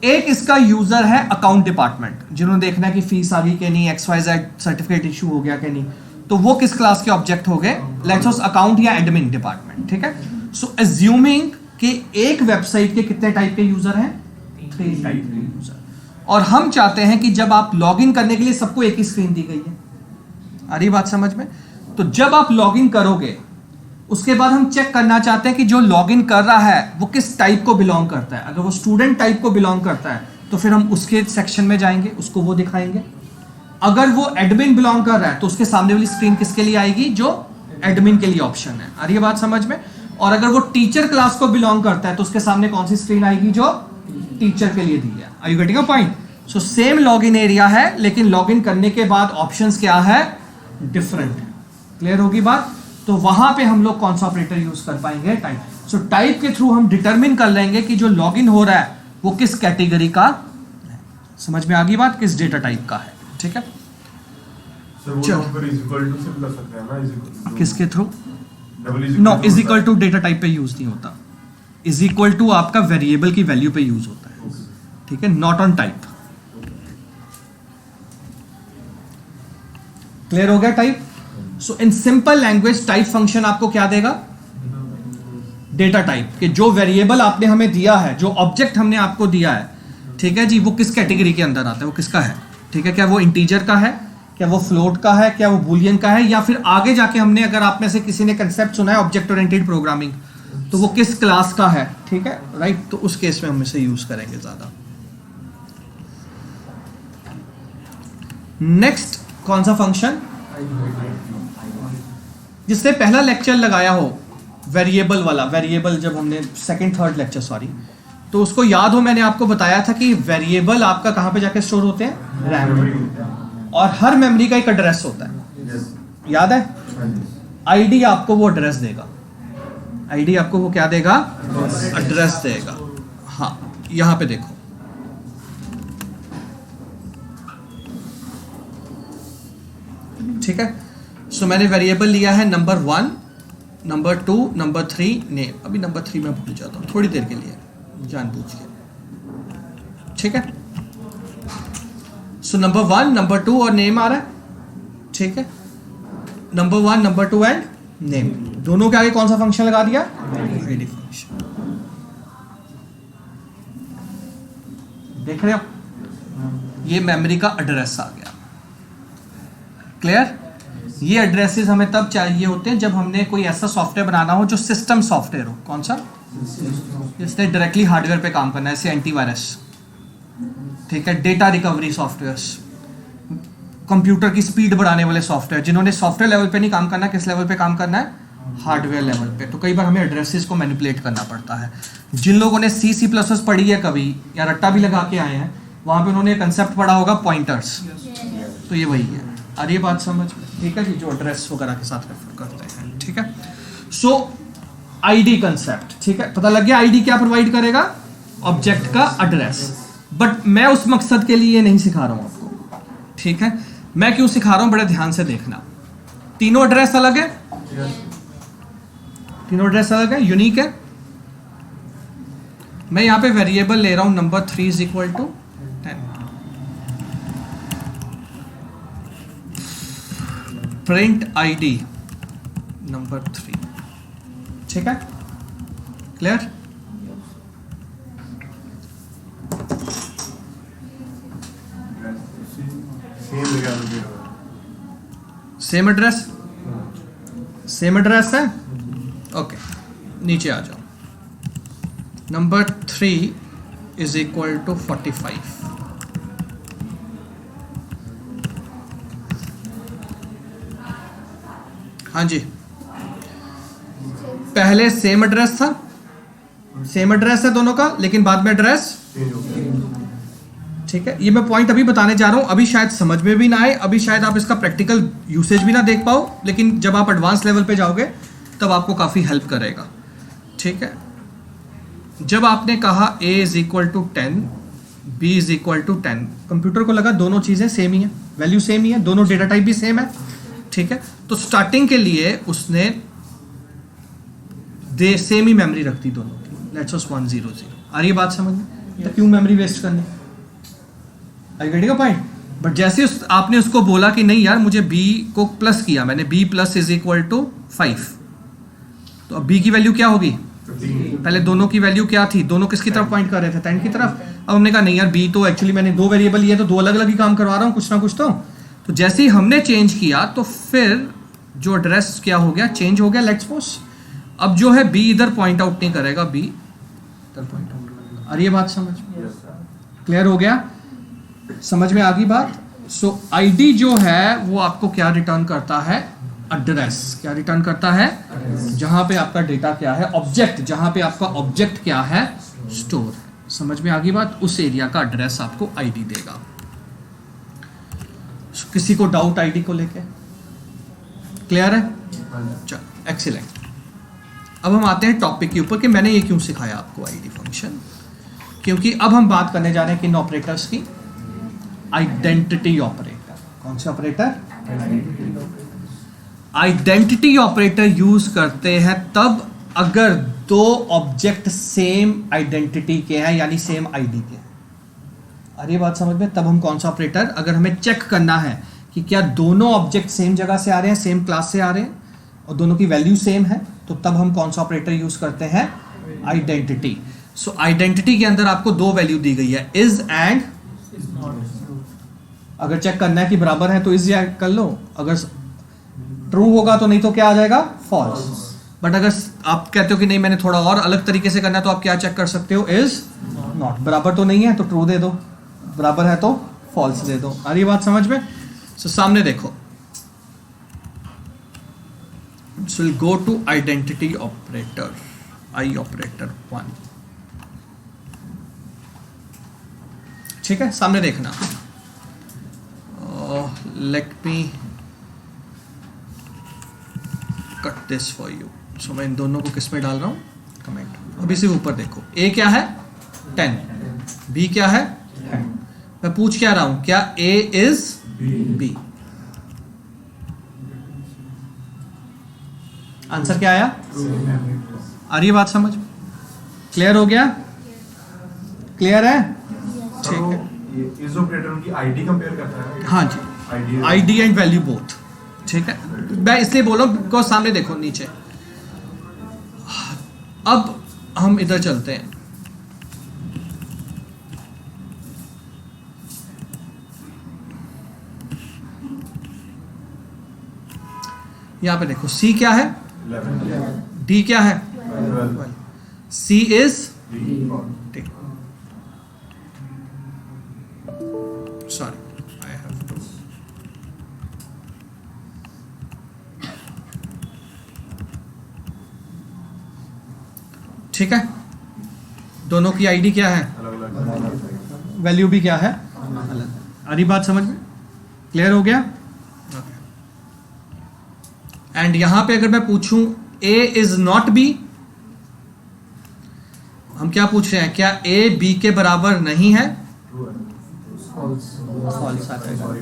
एक इसका यूजर है अकाउंट डिपार्टमेंट, जिन्होंने देखना है कि फीस आ गई कि नहीं, XYZ सर्टिफिकेट इशू हो गया कि नहीं, तो वो किस क्लास के ऑब्जेक्ट हो गए, लेट्स सपोज अकाउंट या एडमिन डिपार्टमेंट, ठीक है। सो एज्यूमिंग कि एक वेबसाइट के कितने टाइप के यूजर हैं, 3 टाइप के यूजर। और हम चाहते हैं कि जब आप लॉगिन करने के लिए सबको एक ही स्क्रीन दी गई है, आ रही बात समझ में। तो जब आप लॉगिन करोगे उसके बाद हम चेक करना चाहते हैं कि जो लॉगिन कर रहा है वो किस टाइप को बिलोंग करता है। अगर वो स्टूडेंट टाइप को बिलोंग करता है तो फिर हम उसके सेक्शन में जाएंगे, उसको वो दिखाएंगे। अगर वो एडमिन बिलोंग कर रहा है तो उसके सामने वाली स्क्रीन किसके लिए आएगी, जो एडमिन के लिए ऑप्शन है, आ रही है बात समझ में। और अगर वो टीचर क्लास को बिलोंग करता है तो उसके सामने कौन सी स्क्रीन आएगी, जो टीचर के लिए दी है। Are you getting a point. So same login area है, लेकिन लॉगिन करने के बाद ऑप्शंस क्या है, डिफरेंट है। क्लियर होगी बात। तो वहां पे हम लोग कौन सा ऑपरेटर यूज कर पाएंगे, टाइप। सो टाइप के थ्रू हम डिटरमिन कर लेंगे कि जो लॉगिन हो रहा है वो किस कैटेगरी का है। समझ में आ गई बात, किस डेटा टाइप का है, ठीक है। किसके through, no, is equal to data type पे यूज नहीं होता, इज इक्वल टू आपका वेरिएबल की वैल्यू पे यूज होता है, ठीक है, नॉट ऑन टाइप। क्लियर हो गया type. So in simple language type function आपको क्या देगा, डेटा टाइप के जो वेरिएबल आपने हमें दिया है, जो ऑब्जेक्ट हमने आपको दिया है, ठीक है जी, वो किस कैटेगरी के अंदर आता है, वो किसका है, ठीक है। क्या वो इंटीजर का है, क्या वो फ्लोट का है, क्या वो बूलियन का है, या फिर आगे जाके हमने, अगर आप में से किसी ने कंसेप्ट सुना है ऑब्जेक्ट ओरिएंटेड प्रोग्रामिंग, तो वो किस क्लास का है, ठीक है, राइट। तो उस केस में हम इसे यूज करेंगे ज्यादा। नेक्स्ट कौन सा फंक्शन, जिससे पहला लेक्चर लगाया हो वेरिएबल वाला, वेरिएबल जब हमने सेकंड थर्ड लेक्चर सॉरी, तो उसको याद हो, मैंने आपको बताया था कि वेरिएबल आपका कहां पे जाके स्टोर होते हैं, रैम, और हर मेमोरी का एक एड्रेस होता है, याद है। आईडी आपको वो एड्रेस देगा, आईडी आपको वो क्या देगा, एड्रेस देगा। हाँ, यहां पे देखो, ठीक है। सो मैंने वेरिएबल लिया है नंबर 1, नंबर 2, नंबर 3 नेम। अभी नंबर 3 मैं भूल जाता हूँ थोड़ी देर के लिए, जानबूझ के, ठीक है। सो नंबर 1, नंबर 2 और नेम आ रहा है, ठीक है। नंबर 1, नंबर 2 एंड नेम, दोनों के आगे कौन सा फंक्शन लगा दिया, आईडी फंक्शन। देख रहे हो, ये मेमोरी का एड्रेस आ गया। क्लियर। ये एड्रेसेस हमें तब चाहिए होते हैं जब हमने कोई ऐसा सॉफ्टवेयर बनाना हो जो सिस्टम सॉफ्टवेयर हो। कौन सा, जिसने डायरेक्टली हार्डवेयर पे काम करना है, जैसे एंटीवायरस, ठीक है, डेटा रिकवरी सॉफ्टवेयर्स, कंप्यूटर की स्पीड बढ़ाने वाले सॉफ्टवेयर। जिन्होंने सॉफ्टवेयर लेवल पे नहीं काम करना, किस लेवल पे काम करना है, हार्डवेयर लेवल पे, तो कई बार हमें एड्रेसेस को मैनिपुलेट करना पड़ता है। जिन लोगों ने C++ पढ़ी है कभी या रट्टा भी लगा के आए हैं, वहाँ पे उन्होंने कंसेप्ट पढ़ा होगा पॉइंटर्स, तो ये वही है। और ये बात समझ में, ठीक है जी, जो एड्रेस वगैरह के साथ रेफर करते हैं, ठीक है। सो आईडी कंसेप्ट, ठीक है, पता लग गया आईडी क्या प्रोवाइड करेगा, ऑब्जेक्ट का एड्रेस। बट मैं उस मकसद के लिए नहीं सिखा रहा हूं आपको, ठीक है। मैं क्यों सिखा रहा हूं, बड़े ध्यान से देखना। तीनों एड्रेस अलग है, तीनों एड्रेस अलग है, यूनिक है। मैं यहां पे वेरिएबल ले रहा हूं number 3 is equal to 10, print ID number 3, ठीक है, clear. Same address, same address है, ओके। नीचे आ जाओ, नंबर 3 इज इक्वल टू 45। हाँ जी, पहले सेम एड्रेस था, सेम एड्रेस है दोनों का, लेकिन बाद में एड्रेस, ठीक है। ये मैं पॉइंट अभी बताने जा रहा हूं, अभी शायद समझ में भी ना आए, अभी शायद आप इसका प्रैक्टिकल यूसेज भी ना देख पाओ, लेकिन जब आप एडवांस लेवल पे जाओगे तब आपको काफ़ी हेल्प करेगा, ठीक है। जब आपने कहा a is equal to 10, b is equal to 10, computer को लगा दोनों चीज़ें सेम ही है, वैल्यू सेम ही है, दोनों डेटा टाइप भी सेम है, ठीक है। तो स्टार्टिंग के लिए उसने सेम ही मेमोरी रख दी दोनों की, लेट्स सपोज 100। आ रही है बात समझ में, तो क्यों मेमोरी वेस्ट करनी, I getting a point. But जैसे आपने उसको बोला कि नहीं यार मुझे b को प्लस किया, मैंने b plus is equal to 5, तो अब b की वैल्यू क्या होगी, 15। पहले दोनों की वैल्यू क्या थी, दोनों किसकी तरफ पॉइंट कर रहे थे, 10 की तरफ। अब हमने कहा नहीं यार b तो एक्चुअली मैंने दो वेरिएबल लिए, तो दो अलग अलग ही काम करवा रहा हूँ कुछ ना कुछ। तो जैसे ही हमने चेंज किया तो फिर जो एड्रेस क्या हो गया, चेंज हो गया, लेट्स सपोज। अब जो है b इधर पॉइंट आउट नहीं करेगा, b इधर पॉइंट आउट करेगा। अरे ये बात समझ में, क्लियर हो गया, समझ में आ गई बात। सो आईडी जो है वो आपको क्या रिटर्न करता है, एड्रेस। क्या रिटर्न करता है, जहां पे आपका डेटा क्या है, ऑब्जेक्ट, जहां पे आपका ऑब्जेक्ट क्या है, स्टोर है। समझ में आ गई बात, उस एरिया का एड्रेस आपको आईडी देगा। किसी को डाउट आईडी को लेके, क्लियर है, चलो एक्सीलेंट। अब हम आते हैं टॉपिक के ऊपर कि मैंने ये क्यों सिखाया आपको आईडी फंक्शन, क्योंकि अब हम बात करने जा रहे हैं किन ऑपरेटर्स की, आइडेंटिटी ऑपरेटर। कौन से ऑपरेटर, आइडेंटिटी ऑपरेटर यूज करते हैं तब अगर दो ऑब्जेक्ट सेम आइडेंटिटी के हैं, यानी सेम आईडी के हैं। अरे बात समझ में, तब हम कौन सा ऑपरेटर, अगर हमें चेक करना है कि क्या दोनों ऑब्जेक्ट सेम जगह से आ रहे हैं, सेम क्लास से आ रहे हैं और दोनों की वैल्यू सेम है, तो तब हम कौन सा ऑपरेटर यूज करते हैं, आइडेंटिटी। सो आइडेंटिटी के अंदर आपको दो वैल्यू दी गई है, इज एंड। अगर चेक करना है कि बराबर है तो इज या कर लो, अगर ट्रू होगा तो, नहीं तो क्या आ जाएगा, फॉल्स। बट अगर आप कहते हो कि नहीं मैंने थोड़ा और अलग तरीके से करना है, तो आप क्या चेक कर सकते हो, इज नॉट। बराबर तो नहीं है तो ट्रू दे दो, बराबर है तो फॉल्स दे दो। आ रही बात समझ में। सो सामने देखो, so will go to identity operator, I operator 1, ठीक है। सामने देखना, let me cut this for you. So मैं इन दोनों को किस में डाल रहा हूं, कमेंट। अभी सिर्फ ऊपर देखो, a क्या है 10, b क्या है 10। मैं पूछ क्या रहा हूं, क्या a इज b, आंसर क्या आया, आ रही है बात समझ, क्लियर हो गया, क्लियर है, ठीक है। इस ऑपरेटर की आईडी कंपेयर करता है, हाँ जी, आईडी एंड वैल्यू बोथ, ठीक है। मैं इसलिए बोल रहा हूं बिकॉज सामने देखो नीचे। अब हम इधर चलते हैं, यहां पे देखो, सी क्या है, डी क्या है, C is D, sorry I have to, ठीक है, दोनों की आईडी क्या है, अलग अलग वैल्यू भी क्या है, अलग। आ रही बात समझ में, क्लियर हो गया। एंड यहां पे अगर मैं पूछूं A इज नॉट B, हम क्या पूछ रहे हैं, क्या A B के बराबर नहीं है, फॉल्स आ जाएगा,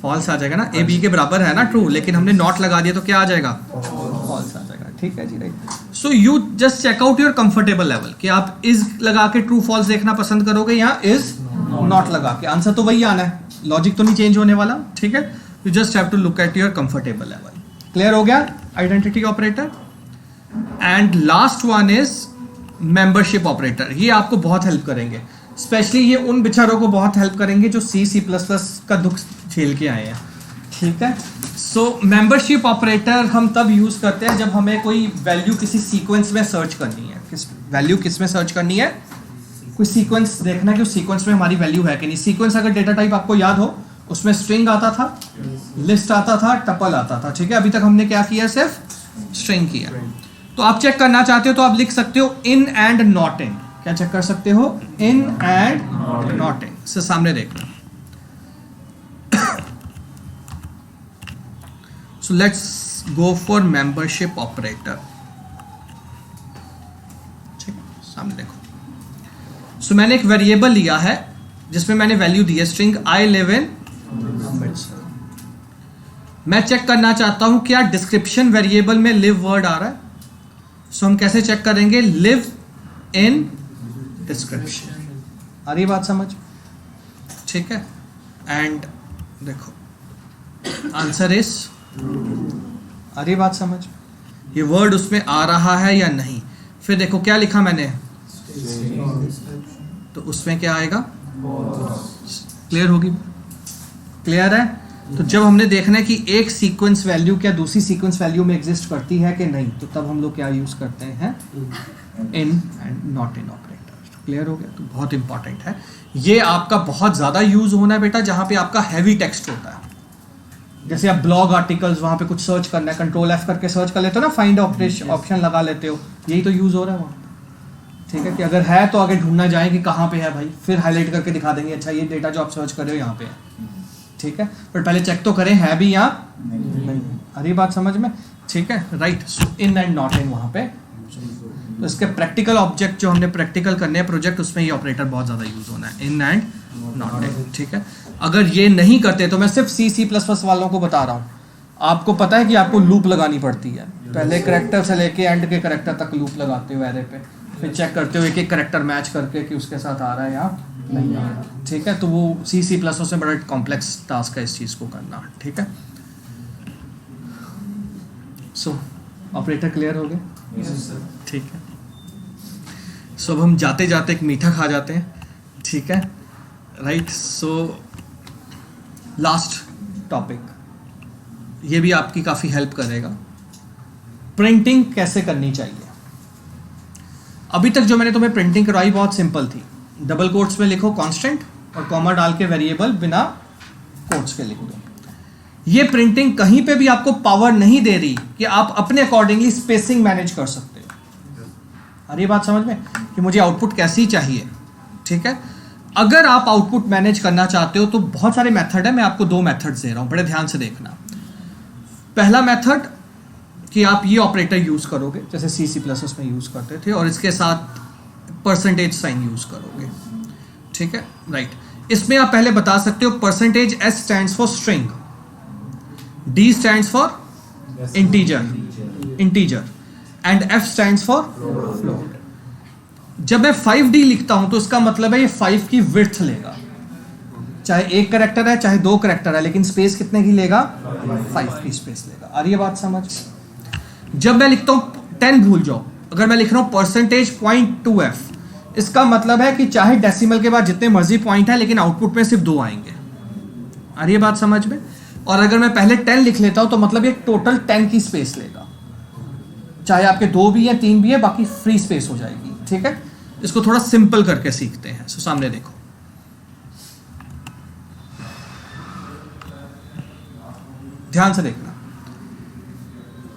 फॉल्स आ जाएगा ना, A B के बराबर है ना, ट्रू, लेकिन हमने नॉट लगा दिया तो क्या आ जाएगा, फॉल्स आ जाएगा। ठीक है जी, right. So you just check out your comfortable level कि आप इज लगा के ट्रू फॉल्स देखना पसंद करोगे या इज नॉट लगा के, आंसर तो वही आना है, लॉजिक तो नहीं चेंज होने वाला। ठीक है, you just have to look at your comfortable level. Clear हो गया identity operator. And last one is membership operator. ये आपको बहुत हेल्प करेंगे, स्पेशली ये उन बेचारों को बहुत हेल्प करेंगे जो C++ का दुख झेल के आए हैं। ठीक है, सो मेंबरशिप ऑपरेटर हम तब यूज करते हैं जब हमें कोई वैल्यू किसी सीक्वेंस में सर्च करनी है। किस वैल्यू किस में सर्च करनी है, कोई सीक्वेंस देखना है कि उस सीक्वेंस में हमारी वैल्यू है कि नहीं। सीक्वेंस अगर डेटा टाइप आपको याद हो, उसमें स्ट्रिंग आता था, लिस्ट आता था, टपल आता था। ठीक है, अभी तक हमने क्या किया, सिर्फ स्ट्रिंग किया। तो आप चेक करना चाहते हो तो आप लिख सकते हो इन एंड नॉट इन। क्या चेक कर सकते हो, इन एंड नॉट इन से सामने देखना। So let's go for membership operator. ठीक, सामने देखो। सो मैंने एक वेरिएबल लिया है जिसमें मैंने वैल्यू दी है स्ट्रिंग आई लिव इन। मैं चेक करना चाहता हूं क्या डिस्क्रिप्शन वेरिएबल में लिव वर्ड आ रहा है। सो हम कैसे चेक करेंगे, लिव इन डिस्क्रिप्शन। आ रही बात समझ, ठीक है। एंड देखो आंसर इज, आ रही बात समझ, ये वर्ड उसमें आ रहा है या नहीं। फिर देखो क्या लिखा मैंने, तो उसमें क्या आएगा, क्लियर होगी, क्लियर है। तो जब हमने देखना है कि एक सीक्वेंस वैल्यू क्या दूसरी सीक्वेंस वैल्यू में एग्जिस्ट करती है कि नहीं, तो तब हम लोग क्या यूज करते हैं, in and not in operator. Clear हो गया, तो बहुत इंपॉर्टेंट है ये, आपका बहुत ज्यादा यूज होना है बेटा जहां पे आपका हैवी टेक्स्ट होता है। जैसे आप ब्लॉग आर्टिकल्स, वहां पे कुछ सर्च करना है, कंट्रोल F करके सर्च कर लेते हो ना, फाइंड ऑप्शन लगा लेते हो, यही तो यूज हो रहा है वहां। ठीक है, कि अगर है तो आगे ढूंढना जाए कि कहाँ पे है भाई, फिर हाईलाइट करके दिखा देंगे, अच्छा ये डेटा जो आप सर्च कर रहे हो यहाँ पे है। ठीक है, पर पहले चेक तो करें है भी या नहीं। अरे बात समझ में, ठीक है, right. In and not in वहाँ पे, तो इसके प्रैक्टिकल ऑब्जेक्ट जो हमने प्रैक्टिकल करने हैं प्रोजेक्ट, उसमें ये ऑपरेटर बहुत ज़्यादा यूज होना है, इन एंड नॉट इन। ठीक है, अगर ये नहीं करते तो मैं सिर्फ C++ वालों को बता रहा हूँ, आपको पता है कि आपको लूप लगानी पड़ती है, पहले करेक्टर से लेके एंड के करेक्टर तक लूप लगाते हो एरे पे, फिर चेक करते हो एक एक करेक्टर मैच करके कि उसके साथ आ रहा है या नहीं आ रहा। ठीक है, तो वो C++ से बड़ा कॉम्प्लेक्स टास्क है इस चीज़ को करना। ठीक है, सो ऑपरेटर क्लियर हो गए, ठीक है। सो अब हम जाते जाते एक मीठा खा जाते हैं, ठीक है, राइट। सो लास्ट टॉपिक, ये भी आपकी काफ़ी हेल्प करेगा, प्रिंटिंग कैसे करनी चाहिए। अभी तक जो मैंने तुम्हें प्रिंटिंग करवाई बहुत सिंपल थी, डबल कोट्स में लिखो कांस्टेंट और कॉमा डाल के वेरिएबल बिना कोट्स के लिख दो। ये प्रिंटिंग कहीं पे भी आपको पावर नहीं दे रही कि आप अपने अकॉर्डिंगली स्पेसिंग मैनेज कर सकते हो। अरे बात समझ में कि मुझे आउटपुट कैसी चाहिए। ठीक है, अगर आप आउटपुट मैनेज करना चाहते हो तो बहुत सारे मेथड है, मैं आपको 2 मेथड्स दे रहा हूं, बड़े ध्यान से देखना। पहला मेथड कि आप ये ऑपरेटर यूज करोगे जैसे C++ में यूज करते थे, और इसके साथ परसेंटेज साइन यूज करोगे। ठीक है, राइट। इसमें आप पहले बता सकते हो %S stands for string, D stands for integer and F stands for float. जब मैं 5D लिखता हूं तो इसका मतलब है ये 5 की विड्थ लेगा, चाहे एक करेक्टर है चाहे 2 करेक्टर है, लेकिन स्पेस कितने की लेगा, 5 की स्पेस लेगा। आ रही है बात समझ। जब मैं लिखता हूं 10 भूल जाओ, अगर मैं लिख रहा हूं %.2f, इसका मतलब है कि चाहे डेसिमल के बाद जितने मर्जी पॉइंट है लेकिन आउटपुट में सिर्फ 2 आएंगे। आ रही है बात समझ में। और अगर मैं पहले 10 लिख लेता हूं तो मतलब ये टोटल 10 की स्पेस लेगा, चाहे आपके 2 भी है 3 भी है, बाकी फ्री स्पेस हो जाएगी। ठीक है, इसको थोड़ा सिंपल करके सीखते हैं। सो सामने देखो, ध्यान से देखना।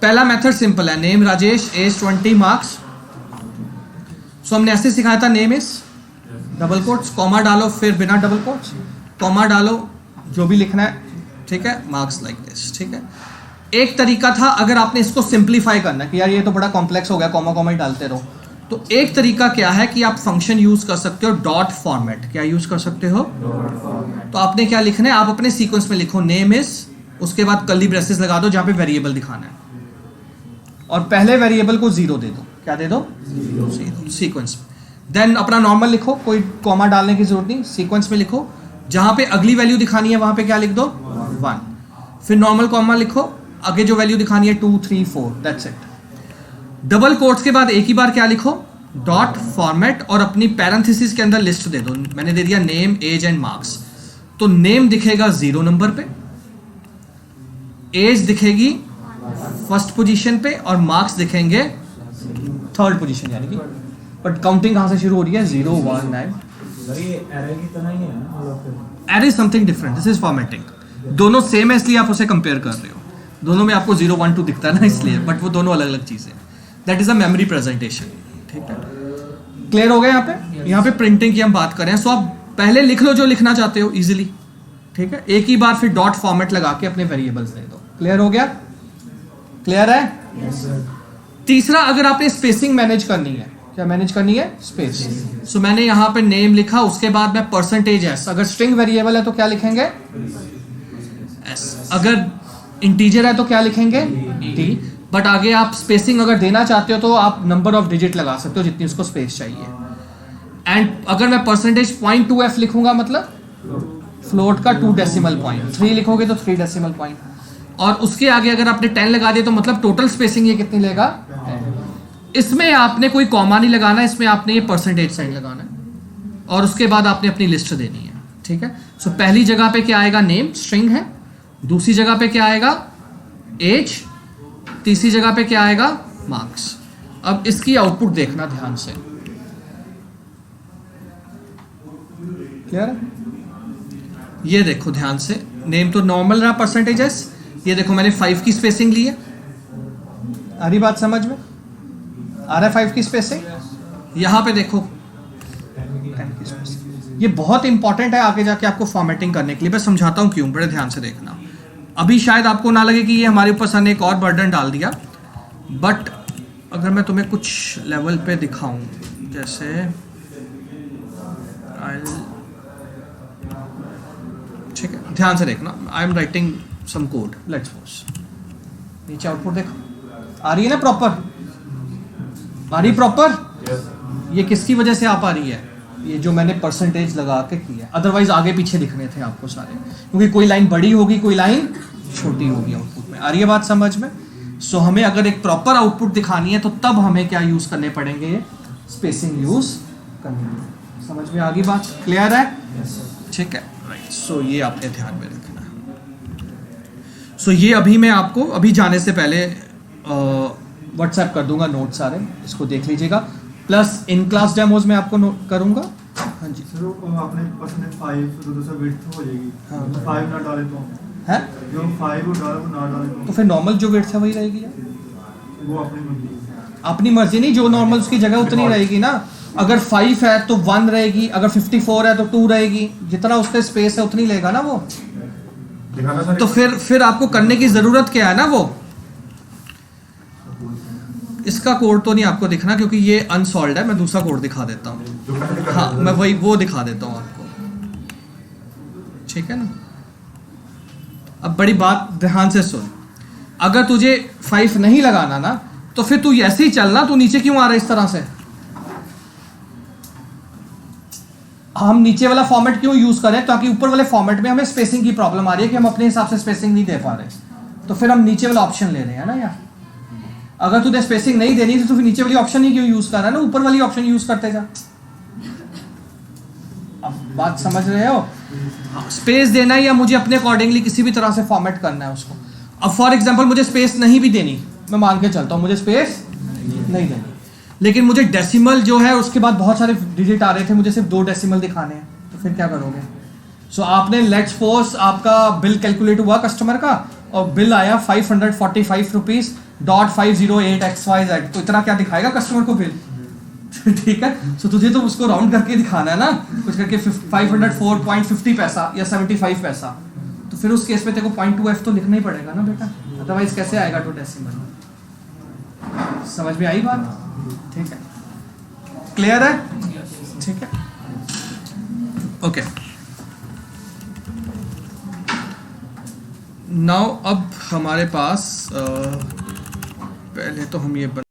पहला मेथड सिंपल है, name Rajesh, age 20, marks so हमने ऐसे सिखाया था name is double quotes, comma डालो, फिर बिना डबल कोट्स कॉमा डालो, जो भी लिखना है, ठीक है, मार्क्स लाइक दिस, ठीक है। एक तरीका था अगर आपने इसको सिंप्लीफाई करना है कि यार ये तो बड़ा कॉम्प्लेक्स हो गया, कॉमा कॉमा ही डालते रहो, तो एक तरीका क्या है कि आप फंक्शन यूज कर सकते हो डॉट फॉर्मेट। क्या यूज कर सकते हो? तो आपने क्या लिखना है, आप अपने सीक्वेंस में लिखो नेम इज, उसके बाद कर्ली ब्रेसेस लगा दो जहां पे वेरिएबल दिखाना है, और पहले वेरिएबल को 0 दे दो। क्या दे दो? 0 सीक्वेंस में। देन अपना नॉर्मल लिखो, कोई कॉमा डालने की जरूरत नहीं, सीक्वेंस में लिखो, जहां पे अगली वैल्यू दिखानी है वहां पे क्या लिख दो? 1। फिर नॉर्मल कॉमा लिखो, आगे जो वैल्यू दिखानी है 2 3 4, दैट्स इट। डबल कोट्स के बाद एक ही बार क्या लिखो? डॉट फॉर्मेट, और अपनी पैरेंथेसिस के अंदर लिस्ट दे दो। मैंने दे दिया नेम एज एंड मार्क्स, तो नेम दिखेगा 0 नंबर पे, एज दिखेगी फर्स्ट पोजीशन पे, और मार्क्स दिखेंगे थर्ड पोजीशन, यानी कि बट काउंटिंग कहां से शुरू हो रही है? 0 1 9। Array something different, this is formatting. दोनों सेम है इसलिए आप उसे कंपेयर कर रहे हो, दोनों में आपको 0 1 2 दिखता है ना, इसलिए, बट वो दोनों अलग अलग चीजें हैं। That is a memory presentation, ठीक है। क्लियर हो गया? यहाँ पे प्रिंटिंग की हम बात करें, सो आप पहले लिख लो जो लिखना चाहते हो इजीली, ठीक है, एक ही बार फिर डॉट फॉर्मेट लगा के अपने वेरिएबल्स दे दो। क्लियर हो गया? क्लियर है? तीसरा, अगर आपने स्पेसिंग मैनेज करनी है, क्या मैनेज करनी है? स्पेस। सो मैंने यहाँ पे नेम लिखा, उसके बाद मैं परसेंटेज एस, अगर स्ट्रिंग वेरिएबल है तो क्या लिखेंगे? एस। अगर इंटीजर है तो क्या लिखेंगे? डी। बट आगे आप स्पेसिंग अगर देना चाहते हो तो आप नंबर ऑफ डिजिट लगा सकते हो जितनी उसको स्पेस चाहिए। एंड अगर मैं परसेंटेज .2f लिखूंगा, मतलब फ्लोट का 2 डेसिमल पॉइंट, 3 लिखोगे तो 3 डेसिमल पॉइंट, और उसके आगे अगर आपने 10 लगा दिया तो मतलब टोटल स्पेसिंग ये कितनी लेगा? इसमें आपने कोई कॉमा नहीं लगाना, इसमें आपने ये परसेंटेज साइन लगाना है, और उसके बाद आपने अपनी लिस्ट देनी है, ठीक है। सो पहली जगह पे क्या आएगा? नेम, स्ट्रिंग है। दूसरी जगह पे क्या आएगा? एज। तीसरी जगह पे क्या आएगा? मार्क्स। अब इसकी आउटपुट देखना ध्यान से, क्लियर है? ये देखो ध्यान से, नेम तो नॉर्मल रहा, परसेंटेज एस, ये देखो मैंने 5 की स्पेसिंग ली है। आ रही बात समझ में? आ रहा है 5 की स्पेसिंग? यहां पे देखो 10 की स्पेसिंग। ये बहुत इंपॉर्टेंट है आगे जाके आपको फॉर्मेटिंग करने के लिए। मैं समझाता हूं क्यों, बड़े ध्यान से देखना। अभी शायद आपको ना लगे कि ये हमारे ऊपर सर ने एक और बर्डन डाल दिया, बट अगर मैं तुम्हें कुछ लेवल पे दिखाऊं, जैसे ठीक है, ध्यान से देखना, I am writing some code, let's suppose, नीचे आउटपुट देखो, आ रही है ना प्रॉपर? आ रही प्रॉपर? ये किसकी वजह से आ पा रही है? ये जो मैंने परसेंटेज लगा के किया, अदरवाइज आगे पीछे दिखने थे आपको सारे, क्योंकि कोई लाइन बड़ी होगी, कोई लाइन छोटी होगी आउटपुट में। आ रही है बात समझ में? सो हमें अगर एक प्रॉपर आउटपुट दिखानी है तो तब हमें क्या यूज करने पड़ेंगे? स्पेसिंग यूज करनी है। समझ में आ गई बात? क्लियर है? ठीक है, राइट। सो ये आपने ध्यान में रखना है। सो ये अभी मैं आपको अभी जाने से पहले व्हाट्सएप कर दूंगा नोट सारे, इसको देख लीजिएगा, प्लस इन क्लास डेमोज में आपको नोट करूंगा। हाँ जी सर, वो आपने परसेंटेज 5 तो दूसरा विड्थ हो जाएगी। हाँ। 5 ना डाले तो है, जो 5 डाले वो ना डाले तो फिर नॉर्मल जो विड्थ है वही रहेगी यार। वो अपनी मर्जी है। अपनी मर्जी नहीं, जो नॉर्मल उसकी जगह उतनी रहेगी ना। अगर 5 है तो 1 रहेगी, अगर 54 है तो 2 रहेगी, जितना उसका स्पेस है उतनी लेगा ना वो। दिखाना सर? तो फिर आपको करने की जरूरत क्या है ना, वो इसका कोड तो नहीं आपको दिखना क्योंकि ये अनसॉल्व है। मैं दूसरा कोड दिखा देता हूँ। हाँ, मैं वही वो दिखा देता हूँ आपको, ठीक है ना। अब बड़ी बात ध्यान से सुन, अगर तुझे 5 नहीं लगाना ना तो फिर तू ऐसे ही चलना, तू नीचे क्यों आ रहा है इस तरह से? हम नीचे वाला फॉर्मेट क्यों यूज करें? ताकि ऊपर वाले फॉर्मेट में हमें स्पेसिंग की प्रॉब्लम आ रही है कि हम अपने हिसाब से स्पेसिंग नहीं दे पा रहे, तो फिर हम नीचे वाला ऑप्शन ले रहे हैं ना यार। अगर तुझे स्पेसिंग नहीं देनी तो फिर नीचे वाली ऑप्शन ही क्यों यूज कर रहा है ना, ऊपर वाली ऑप्शन यूज करते जा। अब बात समझ रहे हो? स्पेस देना है या मुझे अपने अकॉर्डिंगली किसी भी तरह से फॉर्मेट करना है उसको। अब फॉर एग्जांपल मुझे स्पेस नहीं भी देनी, मैं मान के चलता हूँ मुझे स्पेस नहीं देनी, लेकिन मुझे डेसिमल जो है उसके बाद बहुत सारे डिजिट आ रहे थे, मुझे सिर्फ 2 डेसिमल दिखाने हैं, तो फिर क्या करोगे? सो आपने लेट्स सपोज आपका बिल कैलकुलेट हुआ कस्टमर का और बिल आया 545 रुपीज .508 XYZ, तो इतना क्या दिखाएगा कस्टमर को बिल? ठीक है, सो तुझे तो उसको राउंड करके दिखाना है ना, कुछ करके 504.50 पैसा या 75 पैसा, तो फिर उस केस में तेरे को 0.2f तो लिखना ही पड़ेगा ना बेटा, अदरवाइज कैसे आएगा टू डेसिमल। समझ में आई बात? ठीक है, क्लियर है? ठीक है, ओके। नाउ अब हमारे पास पहले तो हम ये